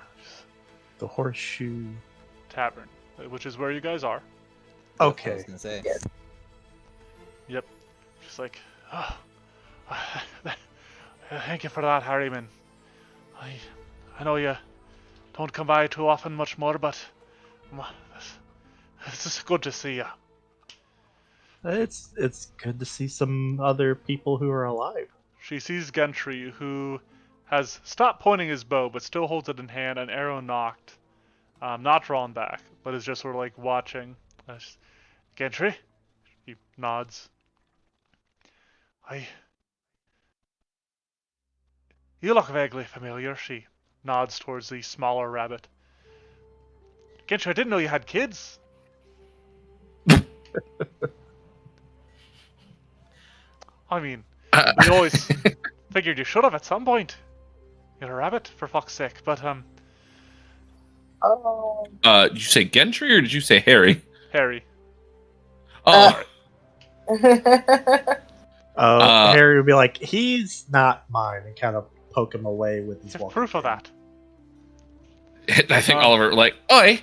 The horseshoe. tavern, which is where you guys are. I Okay. was gonna say. Yes. Yep. Just like, Oh, thank you for that, Harryman. I know you don't come by too often much more, but it's just good to see you. It's good to see some other people who are alive. She sees Gentry, who has stopped pointing his bow, but still holds it in hand, an arrow knocked, not drawn back, but is just sort of like watching. Gentry? He nods. You look vaguely familiar. She nods towards the smaller rabbit. Gentry, I didn't know you had kids. I mean, we always figured you should have at some point. You're a rabbit, for fuck's sake. But, Oh. Did you say Gentry or did you say Harry? Harry. Oh, Harry would be like, he's not mine, and kind of poke him away with his There's walking proof of cane. that. I think Oliver like, oi,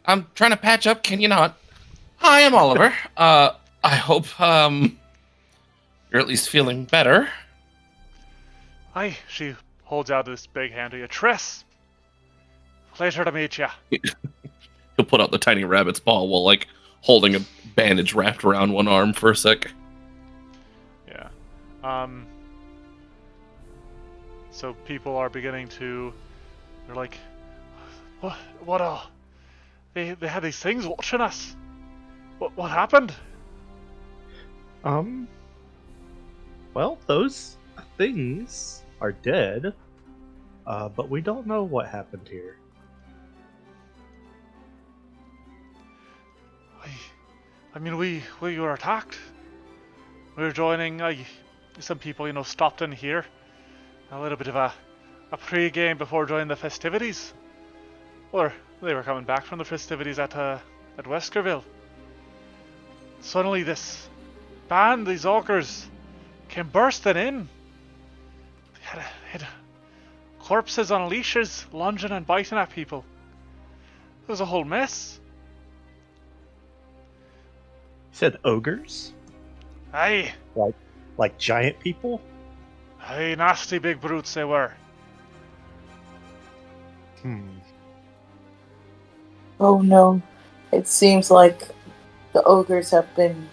I'm trying to patch up. Can you not? Hi, I'm Oliver. I hope you're at least feeling better. Aye, she holds out this big hand to you. Triss! Pleasure to meet you. He'll put out the tiny rabbit's paw while like holding a bandage wrapped around one arm for a sec. Yeah. So people are beginning to... They're like... What They had these things watching us. What happened? Well, those things are dead, but we don't know what happened here. I mean, we were attacked. We were joining, some people, stopped in here. A little bit of a pre-game before joining the festivities. Or they were coming back from the festivities at Weskerville. Suddenly this band, these ogres, came bursting in. They had corpses on leashes, lunging and biting at people. It was a whole mess. You said ogres? Aye. Like giant people? Aye, nasty big brutes they were. Oh no. It seems like the ogres have been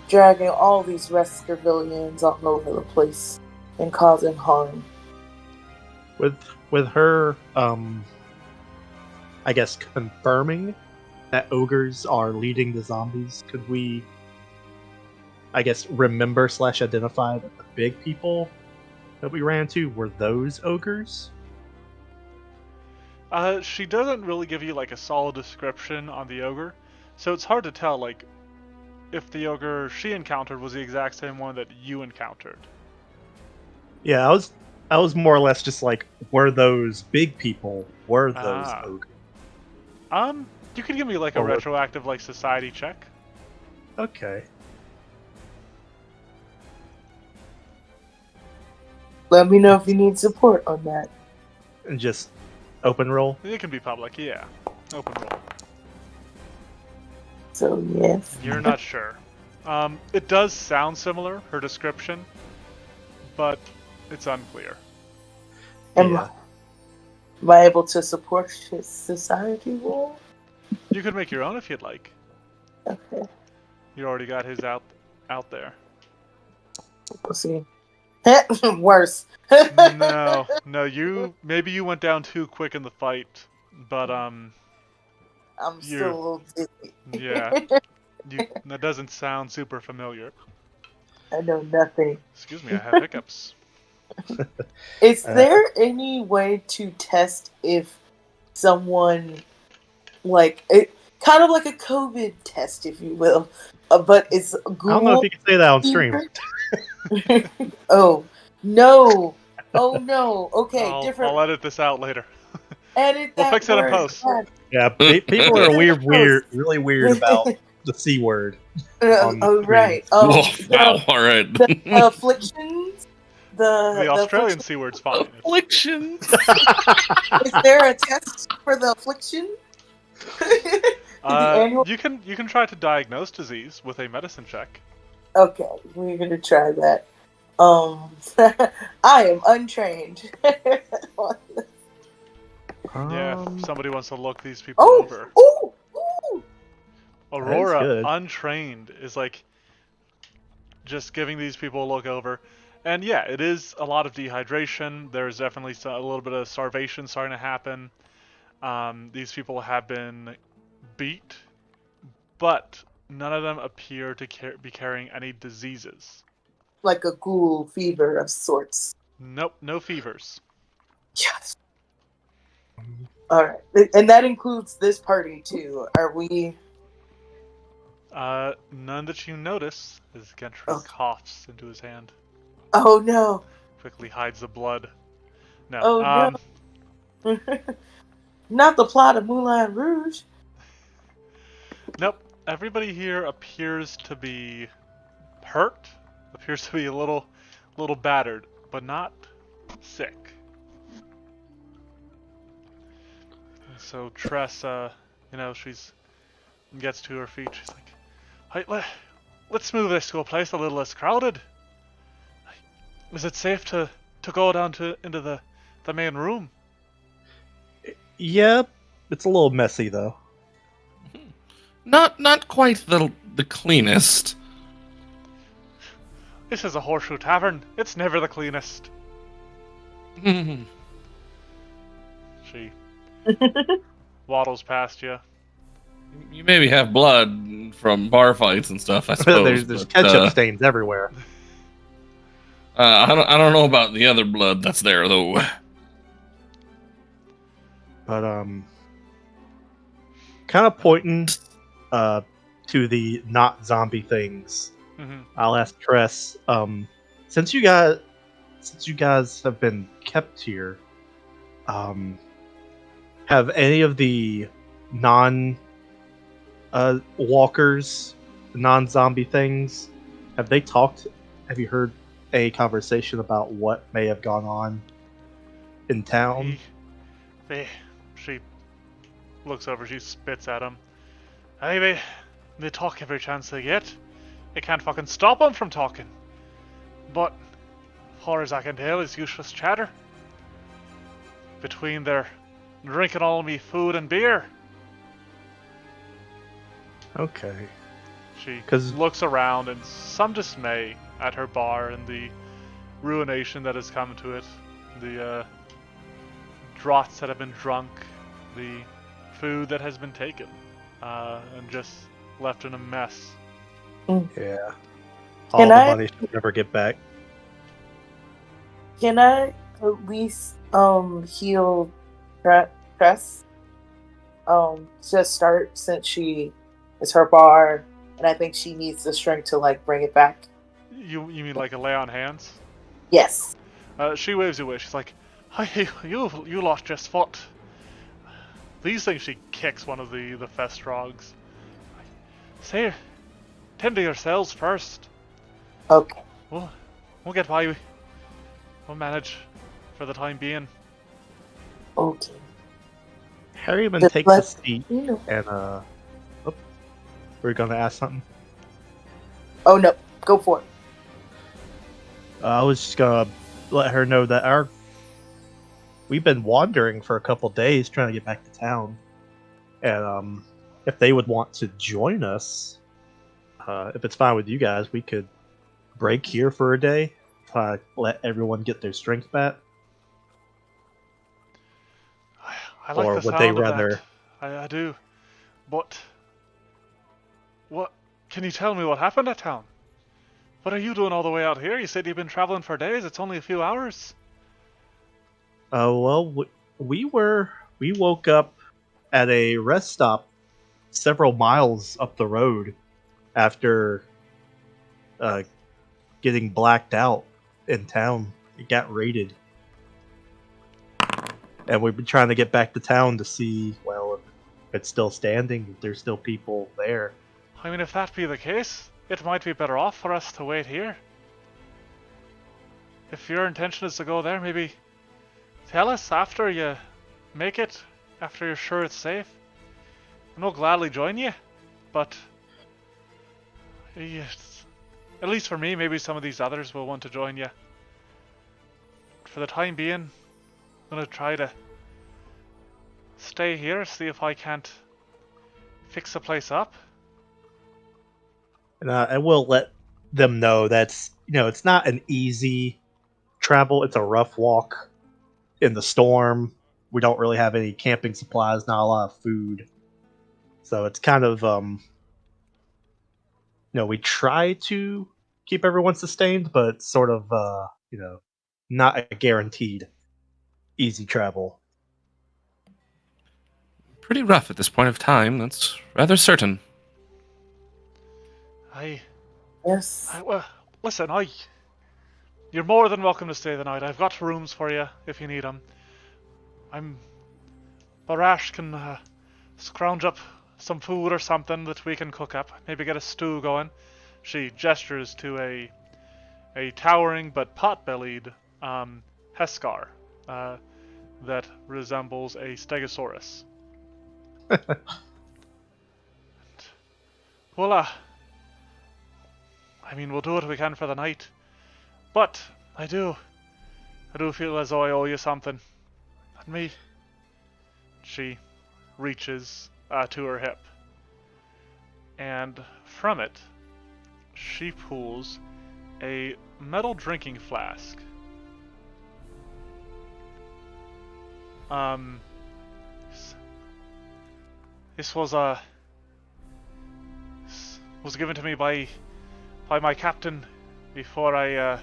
dragging all these Reskervillians all over the place and causing harm. With her, I guess, confirming that ogres are leading the zombies, could we, I guess, remember / identify that the big people that we ran into were those ogres? She doesn't really give you like a solid description on the ogre, so it's hard to tell like if the ogre she encountered was the exact same one that you encountered. Yeah, I was more or less just like, were those big people? Were those ogres? You could give me like a retroactive like society check. Okay. Let me know if you need support on that. And just open roll? It can be public, yeah. Open roll. So yes. You're not sure. It does sound similar, her description, but it's unclear. Am I able to support his society roll? You could make your own if you'd like. Okay. You already got his out there. We'll see. Worse. No, maybe you went down too quick in the fight, but I'm still a little dizzy. Yeah. That doesn't sound super familiar. I know nothing. Excuse me, I have hiccups. Is there any way to test if someone, like, kind of like a COVID test, if you will, but it's Google? I don't know if you can say that on stream. Oh no! Okay, different. I'll edit this out later. Edit that. We'll fix it in word. post. Yeah, people are really weird about the C word. Right. Wow, all right. The afflictions. The Australian C word's fine. Afflictions. Is there a test for the affliction? You can try to diagnose disease with a medicine check. Okay, we're gonna try that. I am untrained. Yeah, Um, if somebody wants to look these people Oh, over. oh, oh! that is Aurora, good. untrained, is like just giving these people a look over. And yeah, it is a lot of dehydration. There's definitely a little bit of starvation starting to happen. These people have been beat, but none of them appear to be carrying any diseases. Like a ghoul fever of sorts. Nope, no fevers. Yes. All right, and that includes this party too. Are we? None that you notice, as Gentry Oh, coughs into his hand, oh no! quickly hides the blood. No, Oh no! Not the plot of Moulin Rouge. nope. Everybody here appears to be hurt, appears to be a little battered, but not sick. So Tress, she's gets to her feet. She's like, "Hey, let's move this to a place a little less crowded. Is it safe to go down into the main room?" Yeah, it's a little messy though. Not quite the cleanest. This is a horseshoe tavern. It's never the cleanest. She waddles past you. You maybe have blood from bar fights and stuff, I suppose. There's but, ketchup stains everywhere. I don't know about the other blood that's there though. But kind of pointing to the not zombie things. Mm-hmm. I'll ask Tress. Since you guys have been kept here, have any of the non walkers, non zombie things, have they talked? Have you heard a conversation about what may have gone on in town? She looks over. She spits at him. Anyway, they talk every chance they get. They can't fucking stop them from talking. But, as far as I can tell, it's useless chatter. Between their drinking all me food and beer. Okay. She 'Cause- looks around in some dismay at her bar and the ruination that has come to it. The draughts that have been drunk. The food that has been taken. And just left in a mess. Yeah. All Can the I- money she'll never get back. Can I at least heal Tress? Just start since she is her bar, and I think she needs the strength to like bring it back. You mean like a lay on hands? Yes. She waves you away. She's like, "Hey, you lost just foot." These things, she kicks one of the Festrogs. Say, tend to yourselves first. Okay. We'll get by. We'll manage for the time being. Okay. Harryman Just takes a let- seat You know. and we're gonna ask something. Oh no, go for it. I was just gonna let her know that we've been wandering for a couple days trying to get back to town, and if they would want to join us, if it's fine with you guys, we could break here for a day, try to let everyone get their strength back. I like Or the would sound they of rather- that. I do. But what? Can you tell me what happened at town? What are you doing all the way out here? You said you've been traveling for days. It's only a few hours. Well, we woke up at a rest stop several miles up the road after getting blacked out in town. It got raided, and we've been trying to get back to town to see, well, if it's still standing, if there's still people there. I mean, if that be the case, it might be better off for us to wait here. If your intention is to go there, maybe tell us after you make it, after you're sure it's safe. And we'll gladly join you, but yes, At least for me, maybe some of these others will want to join you. For the time being, I'm gonna try to stay here, see if I can't fix the place up. And we'll let them know that's it's not an easy travel. It's a rough walk in the storm. We don't really have any camping supplies, not a lot of food, so it's kind of we try to keep everyone sustained, but sort of not a guaranteed easy travel. Pretty rough at this point of time, that's rather certain. Yes. Well, listen, you're more than welcome to stay the night. I've got rooms for you if you need them. Barash can scrounge up some food or something that we can cook up. Maybe get a stew going. She gestures to a towering but pot-bellied Heskar that resembles a Stegosaurus. Well, we'll do what we can for the night. But I do feel as though I owe you something. And me. She reaches to her hip. And from it, she pulls a metal drinking flask. This was given to me by my captain before I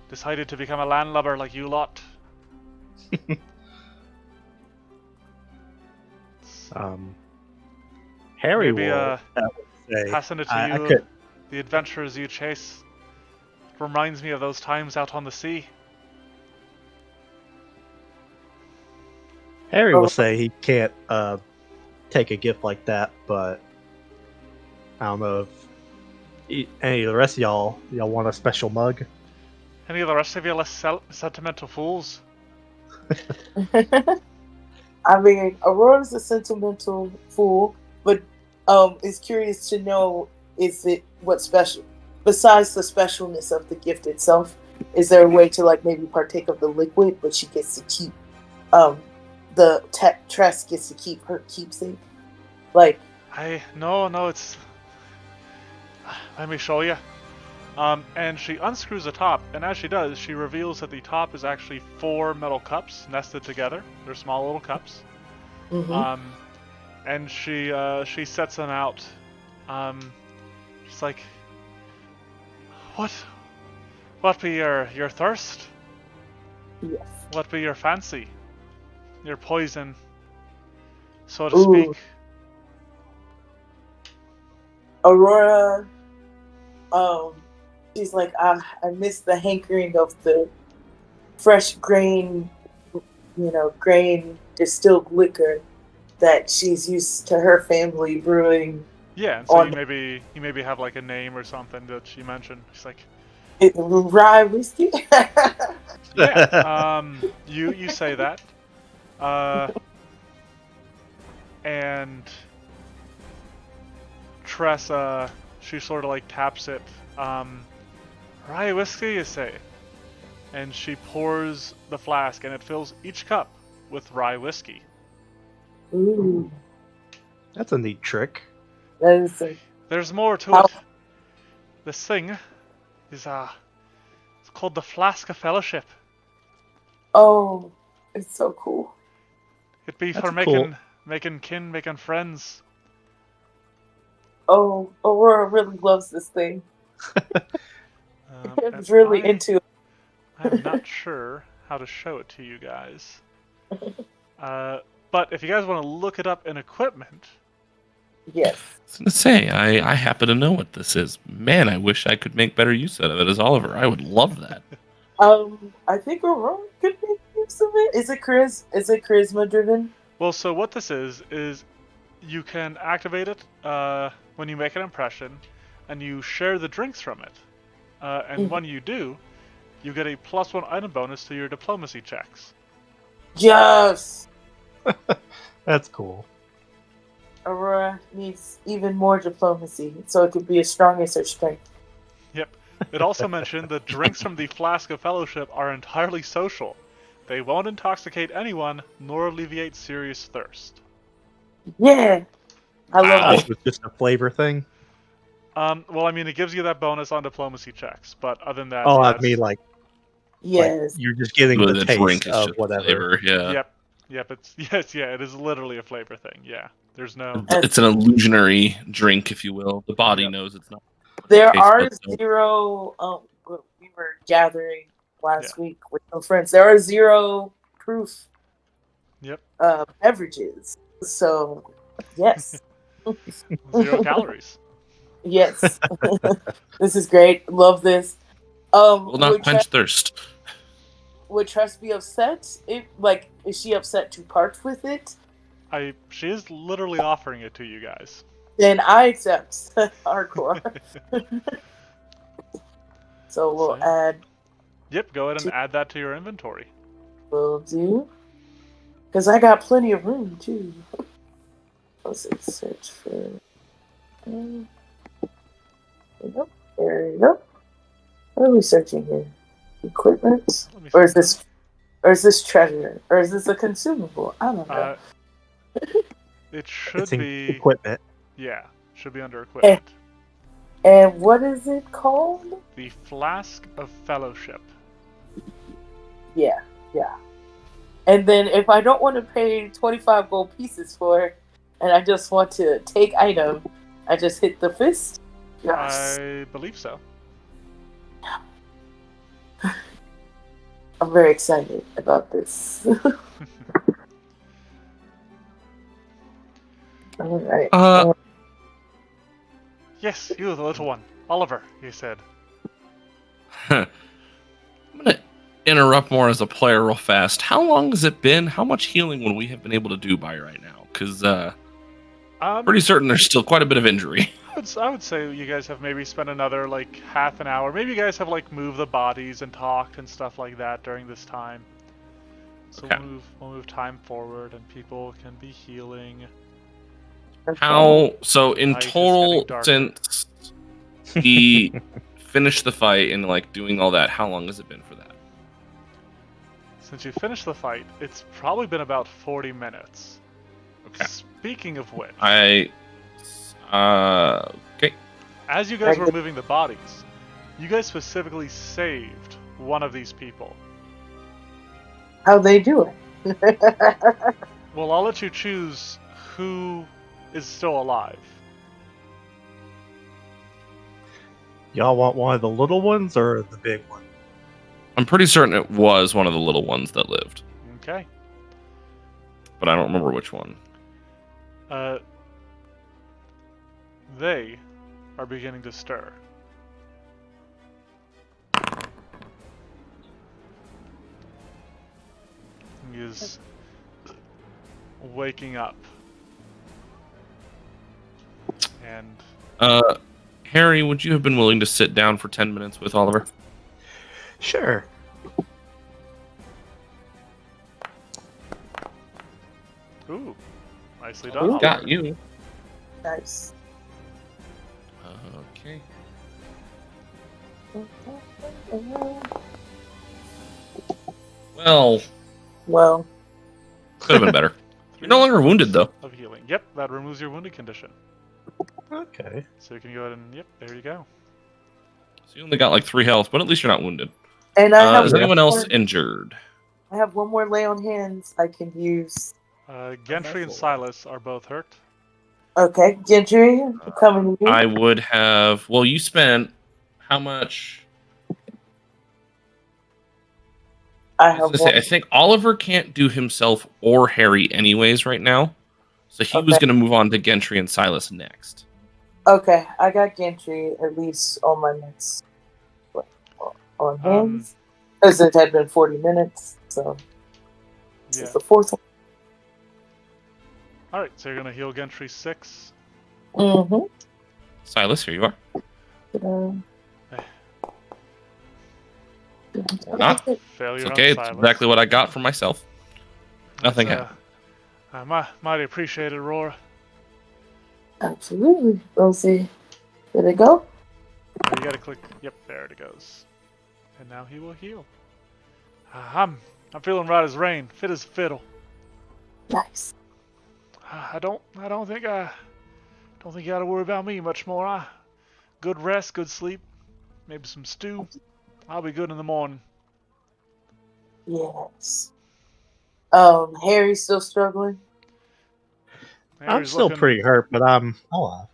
decided to become a landlubber like you lot. Harry Maybe will say, passing it to I you, could. the adventures you chase. It reminds me of those times out on the sea. Harry will say he can't take a gift like that, but I don't know if any of the rest of y'all want a special mug. Any of the rest of you less sentimental fools? Aurora's a sentimental fool, but is curious to know what's special besides the specialness of the gift itself. Is there a way to maybe partake of the liquid, but she gets to keep the Tress gets to keep her keepsake? No, it's. Let me show you. And she unscrews the top, and as she does, she reveals that the top is actually 4 metal cups nested together. They're small little cups. Mm-hmm. And she sets them out. She's like, what be your thirst? Yes. What be your fancy? Your poison, so to Ooh. speak. Aurora, she's like, I miss the hankering of the fresh grain distilled liquor that she's used to her family brewing. Yeah, and so you maybe have a name or something that she mentioned. She's like, rye whiskey. yeah. You say that. And Tressa, she sort of taps it. Rye whiskey, you say? And she pours the flask, and it fills each cup with rye whiskey. Ooh, That's a neat trick. that is There's more to it. This thing is it's called the Flask of Fellowship. Oh, it's so cool. It'd be That's for cool. making kin, making friends. Oh, Aurora really loves this thing. And It's really into it. I'm not sure how to show it to you guys. But if you guys want to look it up in equipment. Yes. I was gonna say, I happen to know what this is. Man, I wish I could make better use out of it as Oliver. I would love that. I think Aurora could make use of it. Is it charisma driven? Well, so what this is you can activate it when you make an impression, and you share the drinks from it. And when you do, you get a +1 item bonus to your diplomacy checks. Yes. That's cool. Aurora needs even more diplomacy, so it could be as strong as her strength. Yep. It also mentioned the drinks from the Flask of Fellowship are entirely social. They won't intoxicate anyone, nor alleviate serious thirst. Yeah, I love Wow. it. This was just a flavor thing. Well, I mean, it gives you that bonus on diplomacy checks, but other than that, Oh, yeah, I mean, like Yes. you're just getting Really, the the taste drink is of just whatever. flavor. Yeah. Yep, it's yes, yeah, it is literally a flavor thing. Yeah, there's no. It's an illusionary drink, if you will. The body Yep. knows it's not. What There taste are buds don't. 0. We were gathering last Yeah. week with some friends. There are 0 proof Yep, beverages. So, yes. 0 calories. Yes. This is great. Love this. Will not quench thirst. Would Tress be upset? Is she upset to part with it? She is literally offering it to you guys. Then I accept hardcore. So we'll So, yeah. add. Yep, go ahead and add that to your inventory. Will do. Because I got plenty of room too. Let's see, search for. There you go. There you go. What are we searching here? Equipment? Let me Or is find this treasure? Or is this a consumable? I don't know. it should It's in be. equipment. Yeah, should be under equipment. And what is it called? The Flask of Fellowship. Yeah. And then if I don't want to pay 25 gold pieces for it, and I just want to take item, I just hit the fist? Yes. I believe so. I'm very excited about this. Alright. Yes, you, the little one. Oliver, he said. I'm gonna interrupt more as a player real fast. How long has it been? How much healing would we have been able to do by right now? Because pretty certain there's still quite a bit of injury. I would say you guys have maybe spent another like half an hour. Maybe you guys have like moved the bodies and talked and stuff like that during this time. So Okay. we'll move time forward and people can be healing. How so in Night is total getting darker. since he finished the fight and like doing all that? How long has it been for that? Since you finished the fight, it's probably been about 40 minutes. Okay. Speaking of which, Okay. as you guys were moving the bodies, you guys specifically saved one of these people. How'd they do it? Well, I'll let you choose who is still alive. Y'all want one of the little ones or the big one? I'm pretty certain it was one of the little ones that lived, Okay. but I don't remember which one. They are beginning to stir. He is waking up. And Harry, would you have been willing to sit down for 10 minutes with Oliver? Sure. ooh, nicely done. Ooh. Got you. Nice. Okay. Well, could have been better. You're no longer wounded, though. Of healing. Yep, that removes your wounded condition. Okay. So you can go ahead and yep, there you go. So you only got like 3 health, but at least you're not wounded. And I have Is anyone else injured? I have one more lay on hands I can use. Gentry and Silas are both hurt. Okay, Gentry, I'm coming to you. I would have. Well, you spent how much? I I was have gonna say, one. I think Oliver can't do himself or Harry anyways right now. So he was Okay. going to move on to Gentry and Silas next. Okay, I got Gentry at least on my next on hands. Because it had been 40 minutes, so this Yeah. is the fourth one. Alright, so you're gonna heal Gentry 6. Mm-hmm. Silas, here you are. Not. Failure It's okay. on It's Silas. exactly what I got for myself. Nothing That's, happened. Mighty appreciated, Roar. Absolutely. Let's see. Did it go? There you gotta click. Yep, there it goes. And now he will heal. I'm feeling right as rain, fit as a fiddle. Nice. I don't think you gotta worry about me much more. Good rest, good sleep, maybe some stew. I'll be good in the morning. Yes. Harry's still struggling. I'm Harry's still looking- pretty hurt, but I'm alive.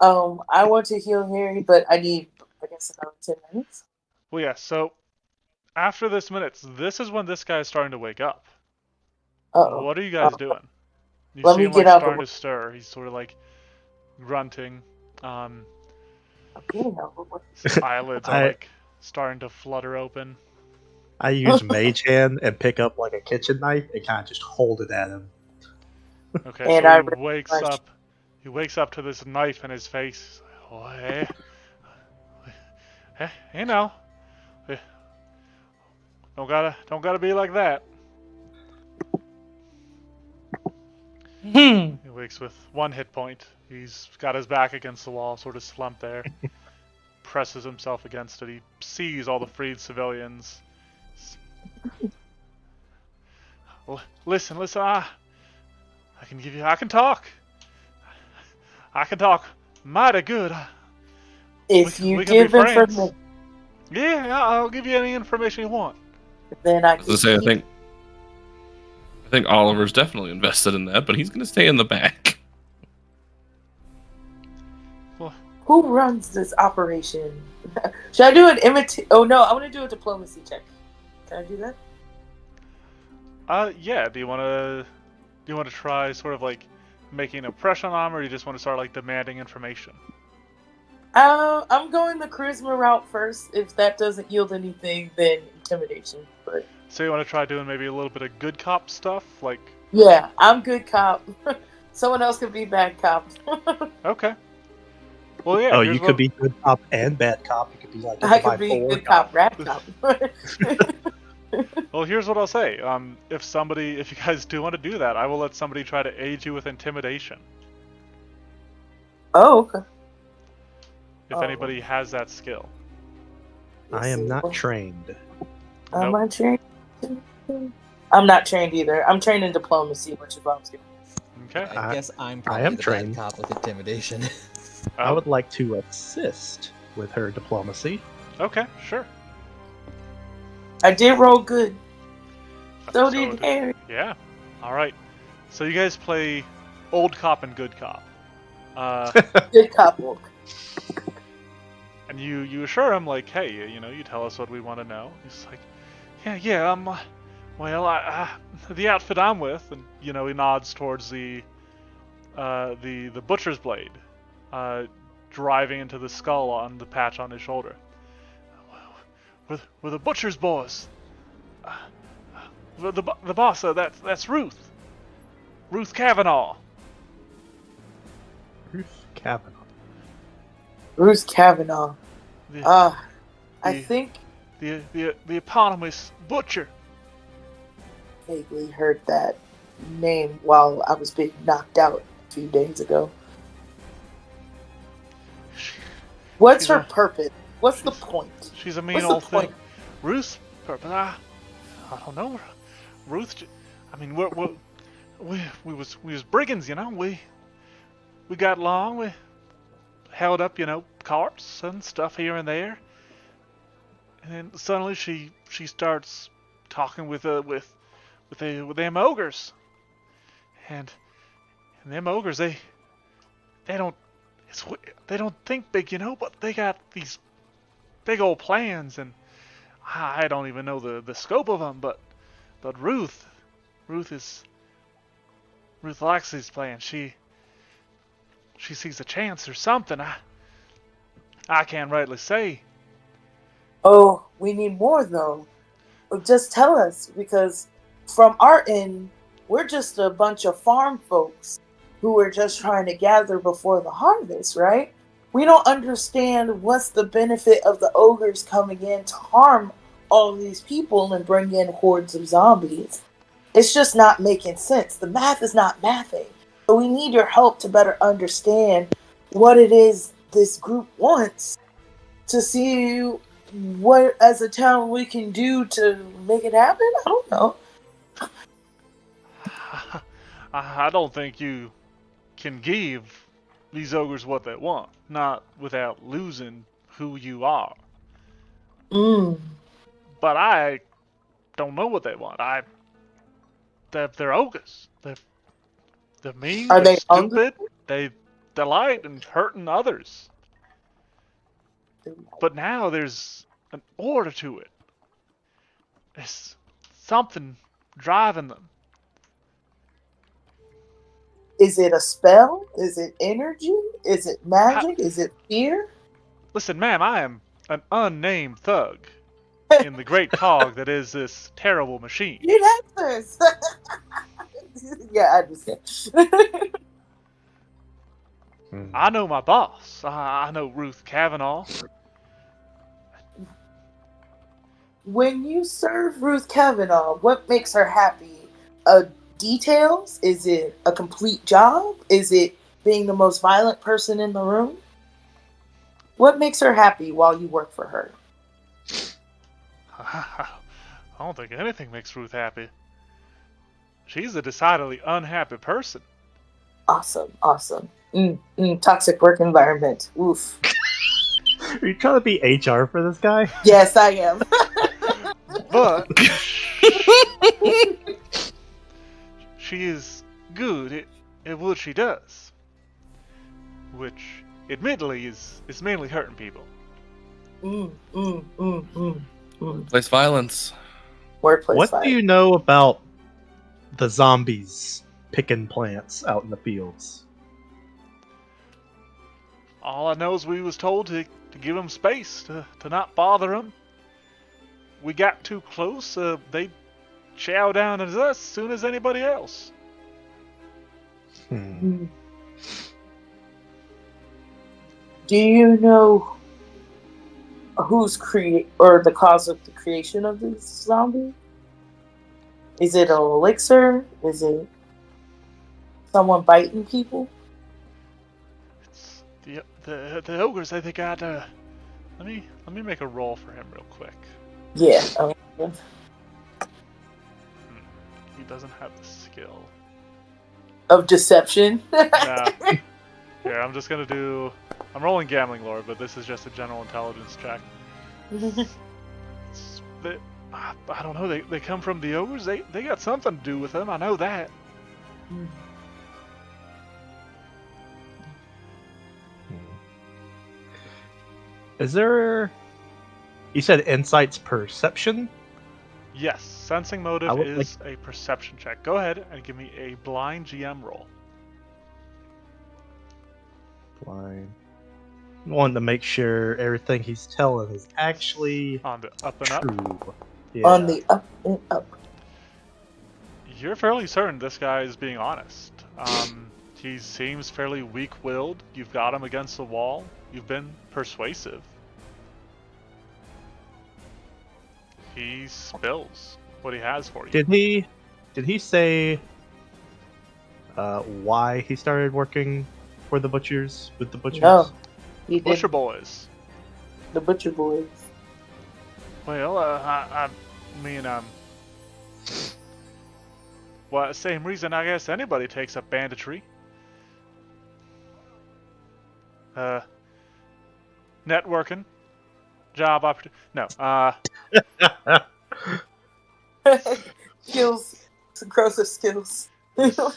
I want to heal Harry, but I need, I guess, another 10 minutes. Well, yeah. So after this minutes, this is when this guy is starting to wake up. Uh-oh. What are you guys doing? You Let see me him get like out the starting way. to stir. He's sort of like grunting. I'm getting out of the way. His eyelids are I- like starting to flutter open. I use Mage Hand and pick up like a kitchen knife and kind of just hold it at him. Okay, And so I he wakes realize- up. He wakes up to this knife in his face. Oh, hey, hey, now, don't gotta be like that. He wakes with 1 hit point. He's got his back against the wall, sort of slumped there. Presses himself against it. He sees all the freed civilians. Listen, I can talk. I can talk mighty good. If we you can be give friends. information, Yeah, I'll give you any information you want. then I I was gonna say, I think Oliver's definitely invested in that, but he's gonna stay in the back. Who runs this operation? Should I do an Oh no, I want to do a diplomacy check. Can I do that? Yeah. Do you want to try sort of like making an impression on him, or do you just want to start like demanding information? I'm going the charisma route first. If that doesn't yield anything, then intimidation. But So you want to try doing maybe a little bit of good cop stuff, like yeah, I'm good cop. Someone else could be bad cop. okay. Well, yeah. Oh, here's you what- could be good cop and bad cop. You could be like a I could be bipolar good cop, rat cop. Well, here's what I'll say. If you guys do want to do that, I will let somebody try to aid you with intimidation. Oh, okay. If Oh. anybody has that skill. I am not trained. Am Nope. I trained? I'm not trained either. I'm trained in diplomacy, which is what I'm skipping. Okay. I I- guess I'm I probably am the trained. bad cop with intimidation. I would like to assist with her diplomacy. Okay, sure. I did roll good. So did Harry. Yeah. All right. So you guys play old cop and good cop. Good cop walk. And you assure him like, hey, you tell us what we want to know. He's like, yeah, well, the outfit I'm with, and he nods towards the butcher's blade, driving into the skull on the patch on his shoulder. We're the butcher's boys. The boss, that's Ruth. Ruth Kavanaugh. Ruth Kavanaugh. Bruce Kavanaugh. The, I the- think the eponymous butcher. vaguely heard that name while I was being knocked out a few days ago. What's She's her a- purpose? What's the point? She's a mean What's the old thing. point? Ruth's purpose, I don't know. Ruth, I mean, we was brigands, we got along, we held up, carts and stuff here and there, and then suddenly she starts talking with them ogres, and them ogres they don't think big, but they got these big old plans, and I don't even know the scope of them, but Ruth likes these plans. She sees a chance or something. I can't rightly say. Oh, we need more though. Just tell us, because from our end, we're just a bunch of farm folks who are just trying to gather before the harvest, right? We don't understand what's the benefit of the ogres coming in to harm all these people and bring in hordes of zombies. It's just not making sense. The math is not mathing. So we need your help to better understand what it is this group wants to see what, as a town, we can do to make it happen. I don't know. I don't think you can give these ogres what they want, not without losing who you are. Mm. But I don't know what they want. They're ogres. They're mean. Are They're they hungry? stupid. They delight in hurting others. But now there's an order to it. There's something driving them. Is it a spell? Is it energy? Is it magic? Is it fear? Listen, ma'am, I am an unnamed thug in the great cog that is this terrible machine. You answers. Yeah, I understand. I know my boss. I know Ruth Kavanaugh. When you serve Ruth Kavanaugh, what makes her happy? Details? Is it a complete job? Is it being the most violent person in the room? What makes her happy while you work for her? I don't think anything makes Ruth happy. She's a decidedly unhappy person. Awesome, awesome. Toxic work environment. Oof. Are you trying to be HR for this guy? Yes, I am. But she is good at what she does, which admittedly is mainly hurting people. Place violence. Workplace What violence. do you know about the zombies picking plants out in the fields? All I know is we was told to give them space, to not bother them. We got too close, they chow down at us as soon as anybody else. Do you know who's or the cause of the creation of this zombie? Is it an elixir? Is it someone biting people? It's the ogres. They got. Let me make a roll for him real quick. Yeah. He doesn't have the skill. Of deception. Nah. Here, I'm just gonna do. I'm rolling gambling lore, but this is just a general intelligence check. I don't know. They come from the ogres. They got something to do with them. I know that. Is there... You said insight's perception? Yes, sensing motive is a perception check. Go ahead and give me a blind GM roll. Blind. Wanting to make sure everything he's telling is actually On the up and up. true. Yeah. On the up and up. You're fairly certain this guy is being honest. He seems fairly weak-willed. You've got him against the wall. You've been persuasive. He spills what he has for you. Did he say why he started working for the butchers with the butchers? No. He Butcher did boys. the butcher boys. Well, I mean, well, same reason I guess anybody takes up banditry. Networking, job opportunity. No, Skills. Growth of skills. it's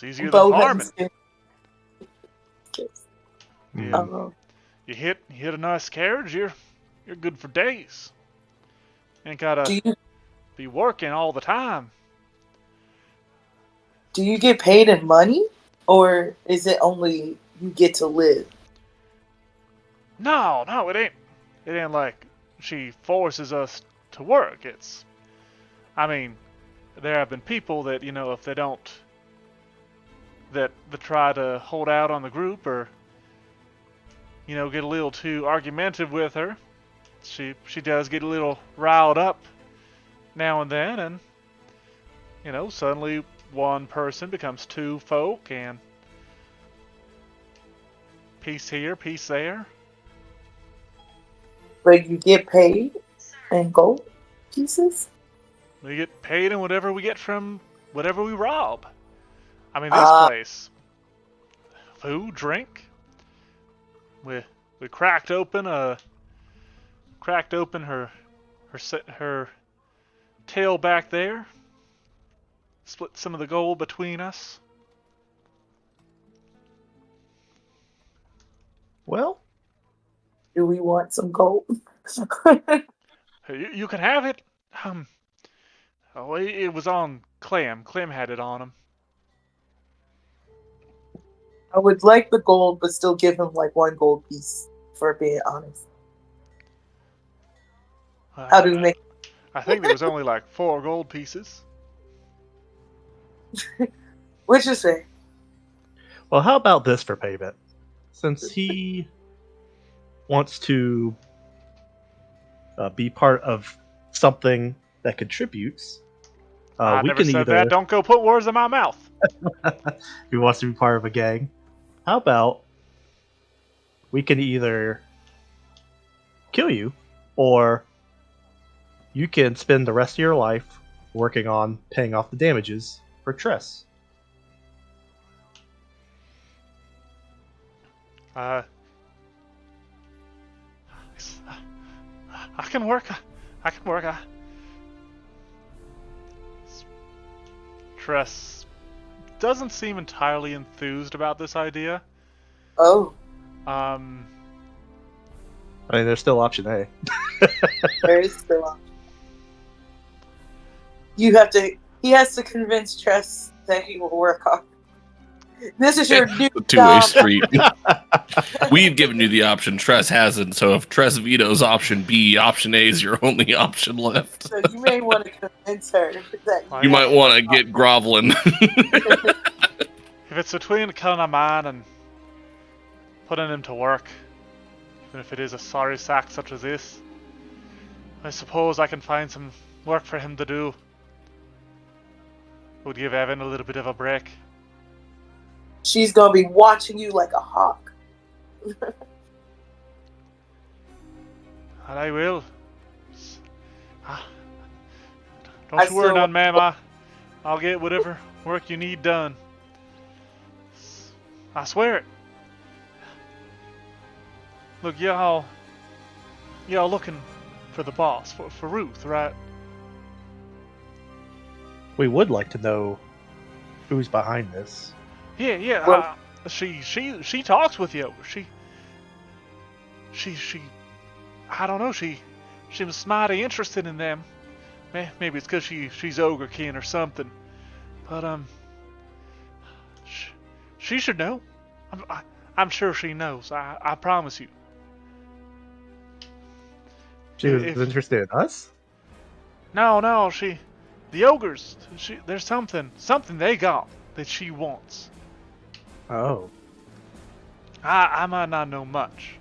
easier than Bowman farming. skills. Yeah. You hit a nice carriage, you're good for days. Ain't gotta Do you be working all the time. do you get paid in money, or is it only you get to live? No, it ain't like she forces us to work. I mean, there have been people that, if they don't, that try to hold out on the group or, get a little too argumentative with her. She does get a little riled up now and then, and, suddenly one person becomes two folk, and peace here, peace there. But you get paid in gold pieces? We get paid in whatever we get from whatever we rob. I mean, this place, food, drink. We cracked open her her tail back there. Split some of the gold between us. Well, Do we want some gold? You can have it. Oh, it was on Clem. Clem had it on him. I would like the gold, but still give him like one gold piece, for being honest. How do we make I think there was only like 4 gold pieces. Which is fair. well, how about this for payment? Since he wants to be part of something that contributes, I we never can said either. that. Don't go put words in my mouth. If he wants to be part of a gang, how about we can either kill you, or you can spend the rest of your life working on paying off the damages for Tress. I can work. I can work. Tress doesn't seem entirely enthused about this idea. Oh, I mean, there's still option A. there is still on. He has to convince Tress that he will work hard. This is your new A two-way job. street. We've given you the option. Tress hasn't. So if Tress vetoes option B, option A is your only option left. So you may want to convince her that You might want to get groveling. If it's between killing a man and putting him to work, even if it is a sorry sack such as this, I suppose I can find some work for him to do. Would give Evan a little bit of a break. she's gonna be watching you like a hawk. And I will. Don't you worry, none, ma'am. I'll get whatever work you need done. I swear it. Look, y'all looking for the boss, for Ruth, right? We would like to know who's behind this. Yeah. Well- She talks with you. She. I don't know. She was mighty interested in them. Maybe it's because she's ogre kin or something. But she should know. I'm sure she knows. I promise you. She was If- interested in us? No, the ogres. There's something they got that she wants. Oh. I might not know much,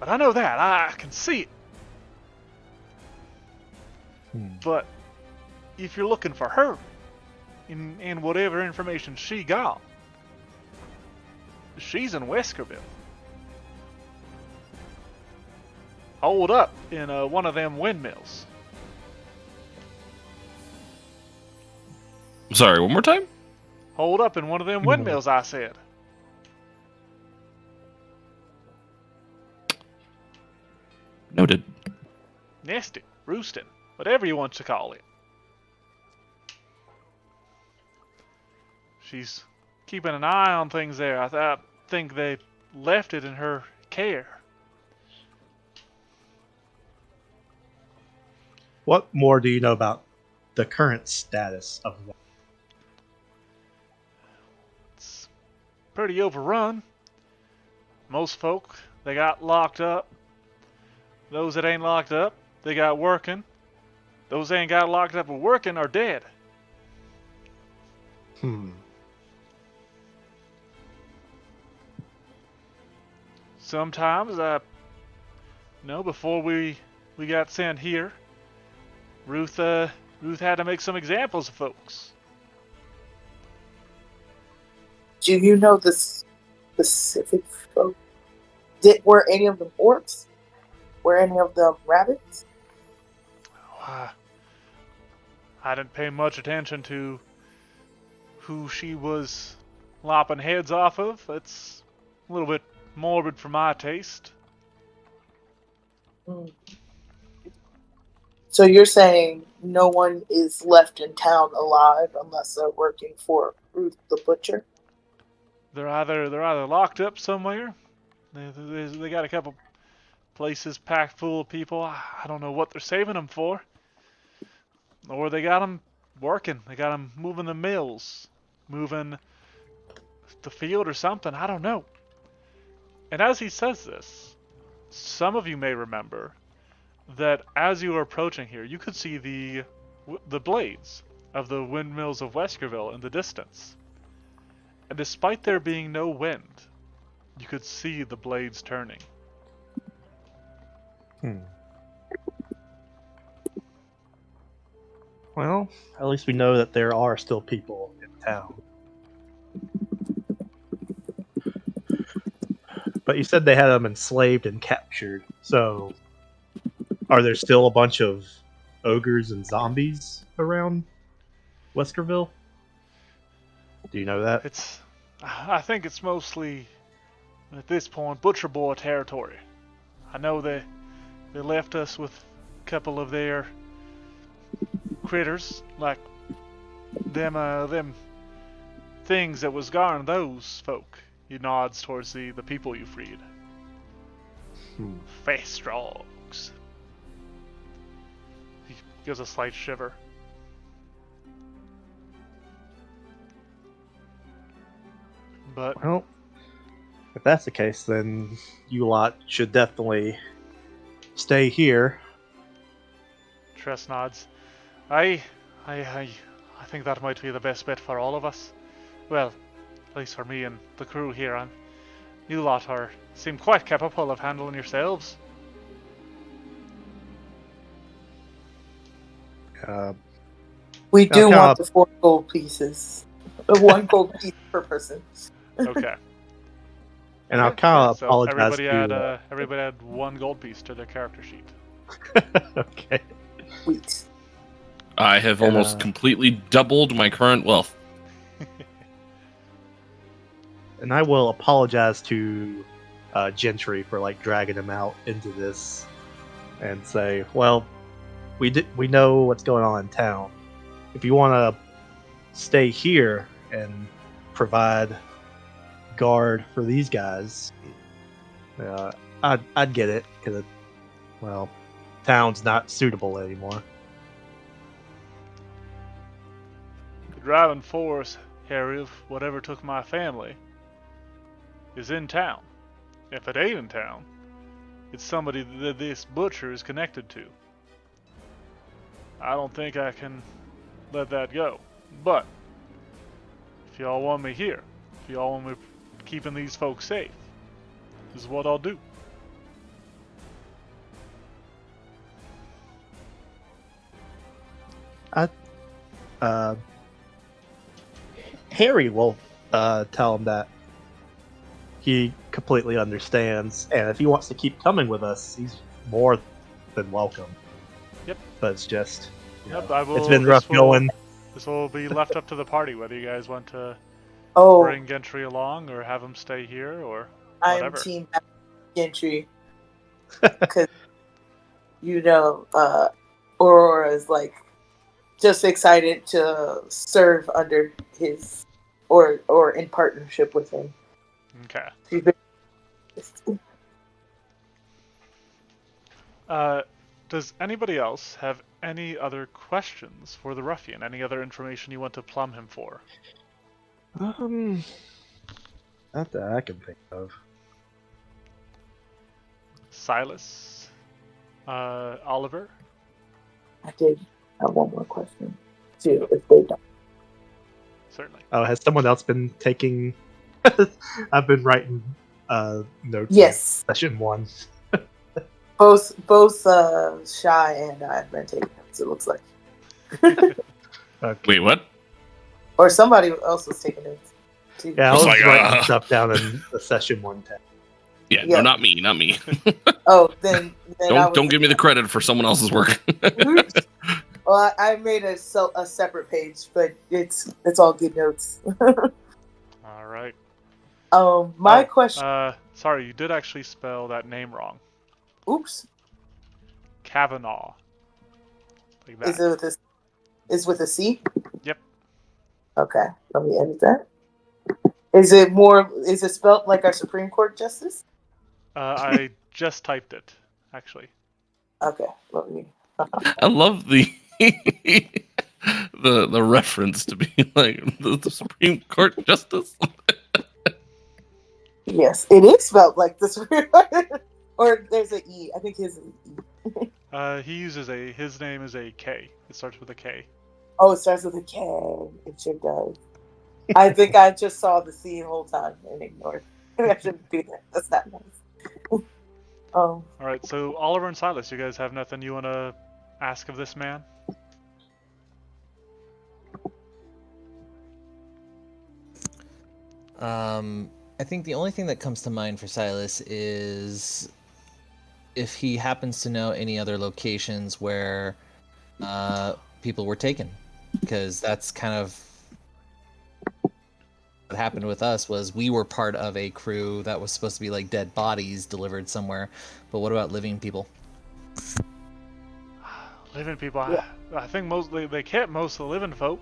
but I know that I can see it. But if you're looking for her, in whatever information she got, she's in Weskerville. Hold up in one of them windmills. Sorry, one more time? Hold up in one of them windmills, I said. Noted. Nesting, roosting, whatever you want to call it. She's keeping an eye on things there. I think they left it in her care. What more do you know about the current status of that? It's pretty overrun. Most folk, they got locked up. Those that ain't locked up, they got working. Those that ain't got locked up or working are dead. Sometimes, before we got sent here, Ruth had to make some examples of folks. Do you know the specific folk? Were any of them orcs? Were any of them rabbits? I didn't pay much attention to who she was lopping heads off of. It's a little bit morbid for my taste. Hmm. So you're saying no one is left in town alive unless they're working for Ruth the Butcher? They're either locked up somewhere. They got a couple places packed full of people. I don't know what they're saving them for. Or they got them working. They got them moving the mills, moving the field or something. I don't know. And as he says this, some of you may remember that as you were approaching here, you could see the blades of the windmills of Weskerville in the distance. And despite there being no wind, you could see the blades turning. Well, at least we know that there are still people in town. But you said they had them enslaved and captured. So, are there still a bunch of ogres and zombies around Weskerville? Do you know that? I think it's mostly, at this point, Butcher Boy territory. I know they left us with a couple of their critters, like them things that was guarding those folk. He nods towards the people you freed. Fast dogs. He gives a slight shiver. But Well, if that's the case, then you lot should definitely stay here. Tress nods. I think that might be the best bet for all of us. Well, at least for me and the crew here. You lot seem quite capable of handling yourselves. We do Okay. want the 4 gold pieces. 1 gold piece per person. Okay. And I'll kind of So apologize everybody had 1 gold piece to their character sheet. Okay. Sweet. I have almost completely doubled my current wealth. And I will apologize to Gentry for like dragging him out into this, and say, well, we know what's going on in town. If you want to stay here and provide guard for these guys, I'd get it, because well, town's not suitable anymore. The driving force, Harry, of whatever took my family is in town. If it ain't in town, it's somebody that this butcher is connected to. I don't think I can let that go. But if y'all want me here, if y'all want me keeping these folks safe, this is what I'll do. Harry will tell him that he completely understands, and if he wants to keep coming with us, he's more than welcome. Yep. But it's just, Yep, I will. it's been rough going. This will be left up to the party whether you guys want to Oh, bring Gentry along or have him stay here or I am whatever. Team Gentry. Because, Aurora is like just excited to serve under his or in partnership with him. Okay. She's been- Does anybody else have any other questions for the ruffian? Any other information you want to plumb him for? Not that I can think of. Silas? Oliver? I did have one more question too, if they don't. Certainly. Oh, has someone else been taking? I've been writing notes. Yes, in session 1. both Shy and I have been taking notes. It looks like, Okay. Wait, what? or somebody else was taking notes too. Yeah, I It's was like, writing stuff down in the session 1 tab. Yeah, Yeah. no, not me, not me. Oh, then Don't give me the credit for someone else's work. Oops. Well, I made a separate page, but it's all good notes. All right. My question. Sorry, you did actually spell that name wrong. Oops. Kavanaugh. Like that. Is it with a, is with a C? Yep. Okay, let me edit that. Is it more? Is it spelled like our Supreme Court justice? I just typed it, actually. Okay, let me. I love the the reference to be like the Supreme Court justice. Yes, it is spelled like the Supreme Court. Or there's an E. I think his is an E. He uses his name is a K. It starts with a K. Oh, it starts with a K. It sure does. I think I just saw the C the whole time and ignored. I shouldn't do that. That's not nice. All right, so Oliver and Silas, you guys have nothing you want to ask of this man? I think the only thing that comes to mind for Silas is if he happens to know any other locations where people were taken, because that's kind of what happened with us. Was we were part of a crew that was supposed to be like dead bodies delivered somewhere, but what about living people? Living people, Yeah. I think they kept most of the living folk.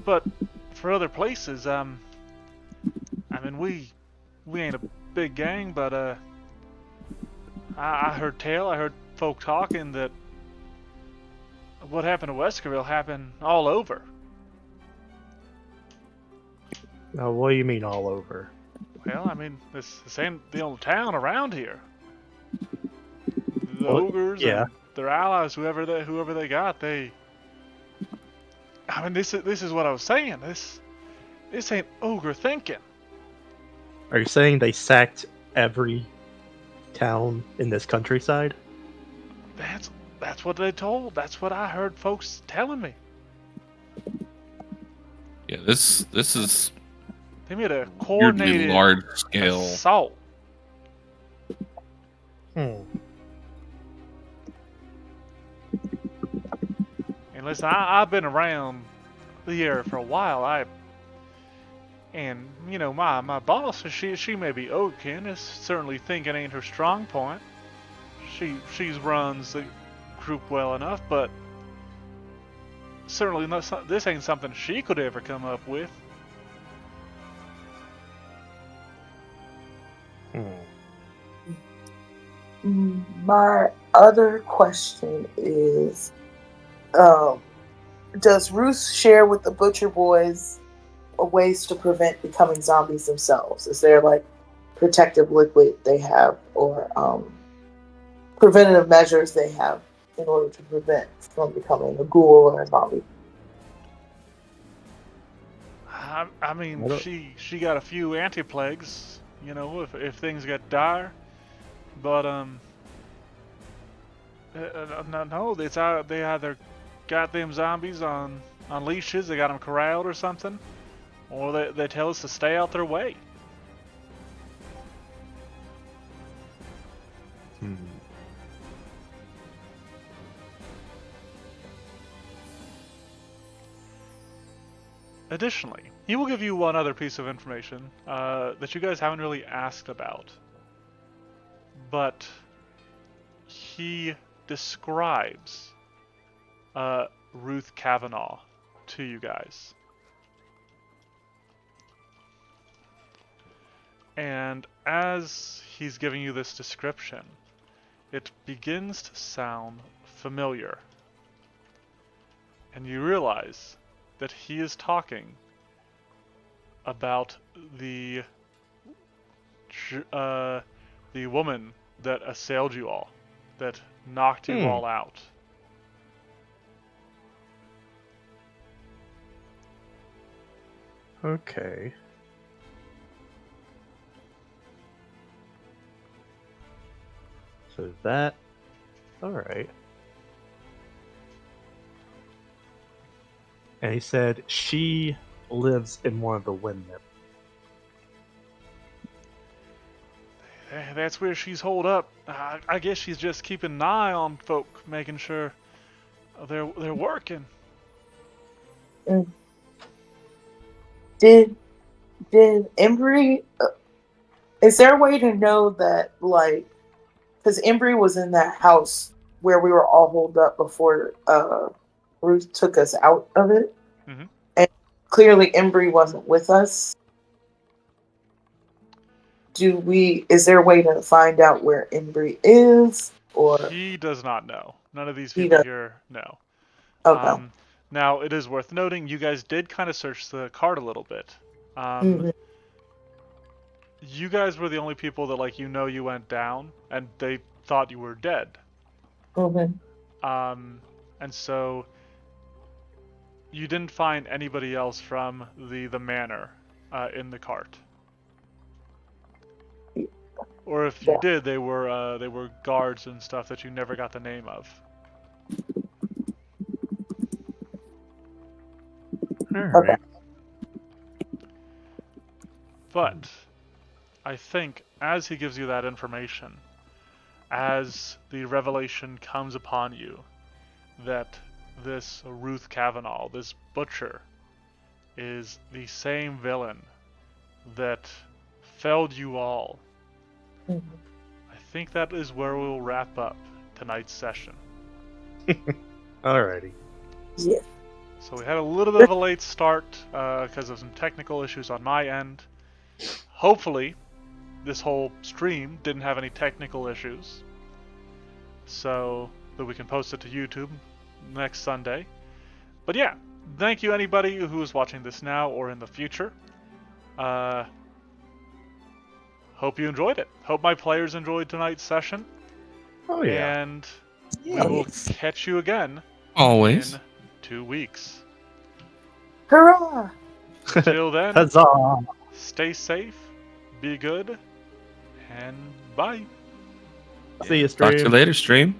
But for other places, I mean, we ain't a big gang, but I heard folk talking that what happened to Weskerville happened all over. Now, what do you mean all over? Well, I mean, this ain't the only town around here. The Well, ogres yeah. and their allies, whoever they got, I mean, this is what I was saying. This ain't ogre thinking. Are you saying they sacked every town in this countryside? That's what they told. That's what I heard folks telling me. Yeah, this is They made a weirdly coordinated large scale. assault. Hmm. And listen, I've been around here for a while. And you know, my boss, she may be oaken. Is certainly thinking ain't her strong point. She's runs the group well enough, but certainly this ain't something she could ever come up with. My other question is, does Ruth share with the Butcher Boys ways to prevent becoming zombies themselves? Is there like protective liquid they have, or preventative measures they have in order to prevent from becoming a ghoul or a zombie? I mean, I don't- she got a few anti-plagues, you know, if things get dire. But no, they either got them zombies on leashes, they got them corralled or something, or they tell us to stay out their way. Hmm. Additionally, he will give you one other piece of information that you guys haven't really asked about, but he describes Ruth Kavanaugh to you guys. And as he's giving you this description, it begins to sound familiar. And you realize that he is talking about the woman that assailed you all, that knocked you all out. Okay. So that. Alright. And he said she lives in one of the windmills. that's where she's holed up. I guess she's just keeping an eye on folk, making sure they're working. Did Embry? Is there a way to know that, like, because Embry was in that house where we were all holed up before Ruth took us out of it, and clearly Embry wasn't with us. Is there a way to find out where Embry is, or He does not know. None of these He people does- here know. okay? Now, it is worth noting, you guys did kind of search the cart a little bit. Mhm. You guys were the only people that, like, you went down, and they thought you were dead. Mhm. And so you didn't find anybody else from the manor in the cart. Or if you Yeah. did, they were guards and stuff that you never got the name of. Alright. But I think as he gives you that information, as the revelation comes upon you that this Ruth Kavanaugh, this butcher, is the same villain that felled you all, Mhm. I think that is where we'll wrap up tonight's session. Alrighty. Yeah. So we had a little bit of a late start because of some technical issues on my end. Hopefully, this whole stream didn't have any technical issues, so that we can post it to YouTube next Sunday. But yeah, thank you anybody who is watching this now or in the future. Hope you enjoyed it. Hope my players enjoyed tonight's session. Oh yeah. And we will catch you again Always. in 2 weeks. Hurrah! Until then, Huzzah! stay safe, be good, and bye. See you, Talk to you stream. later, stream.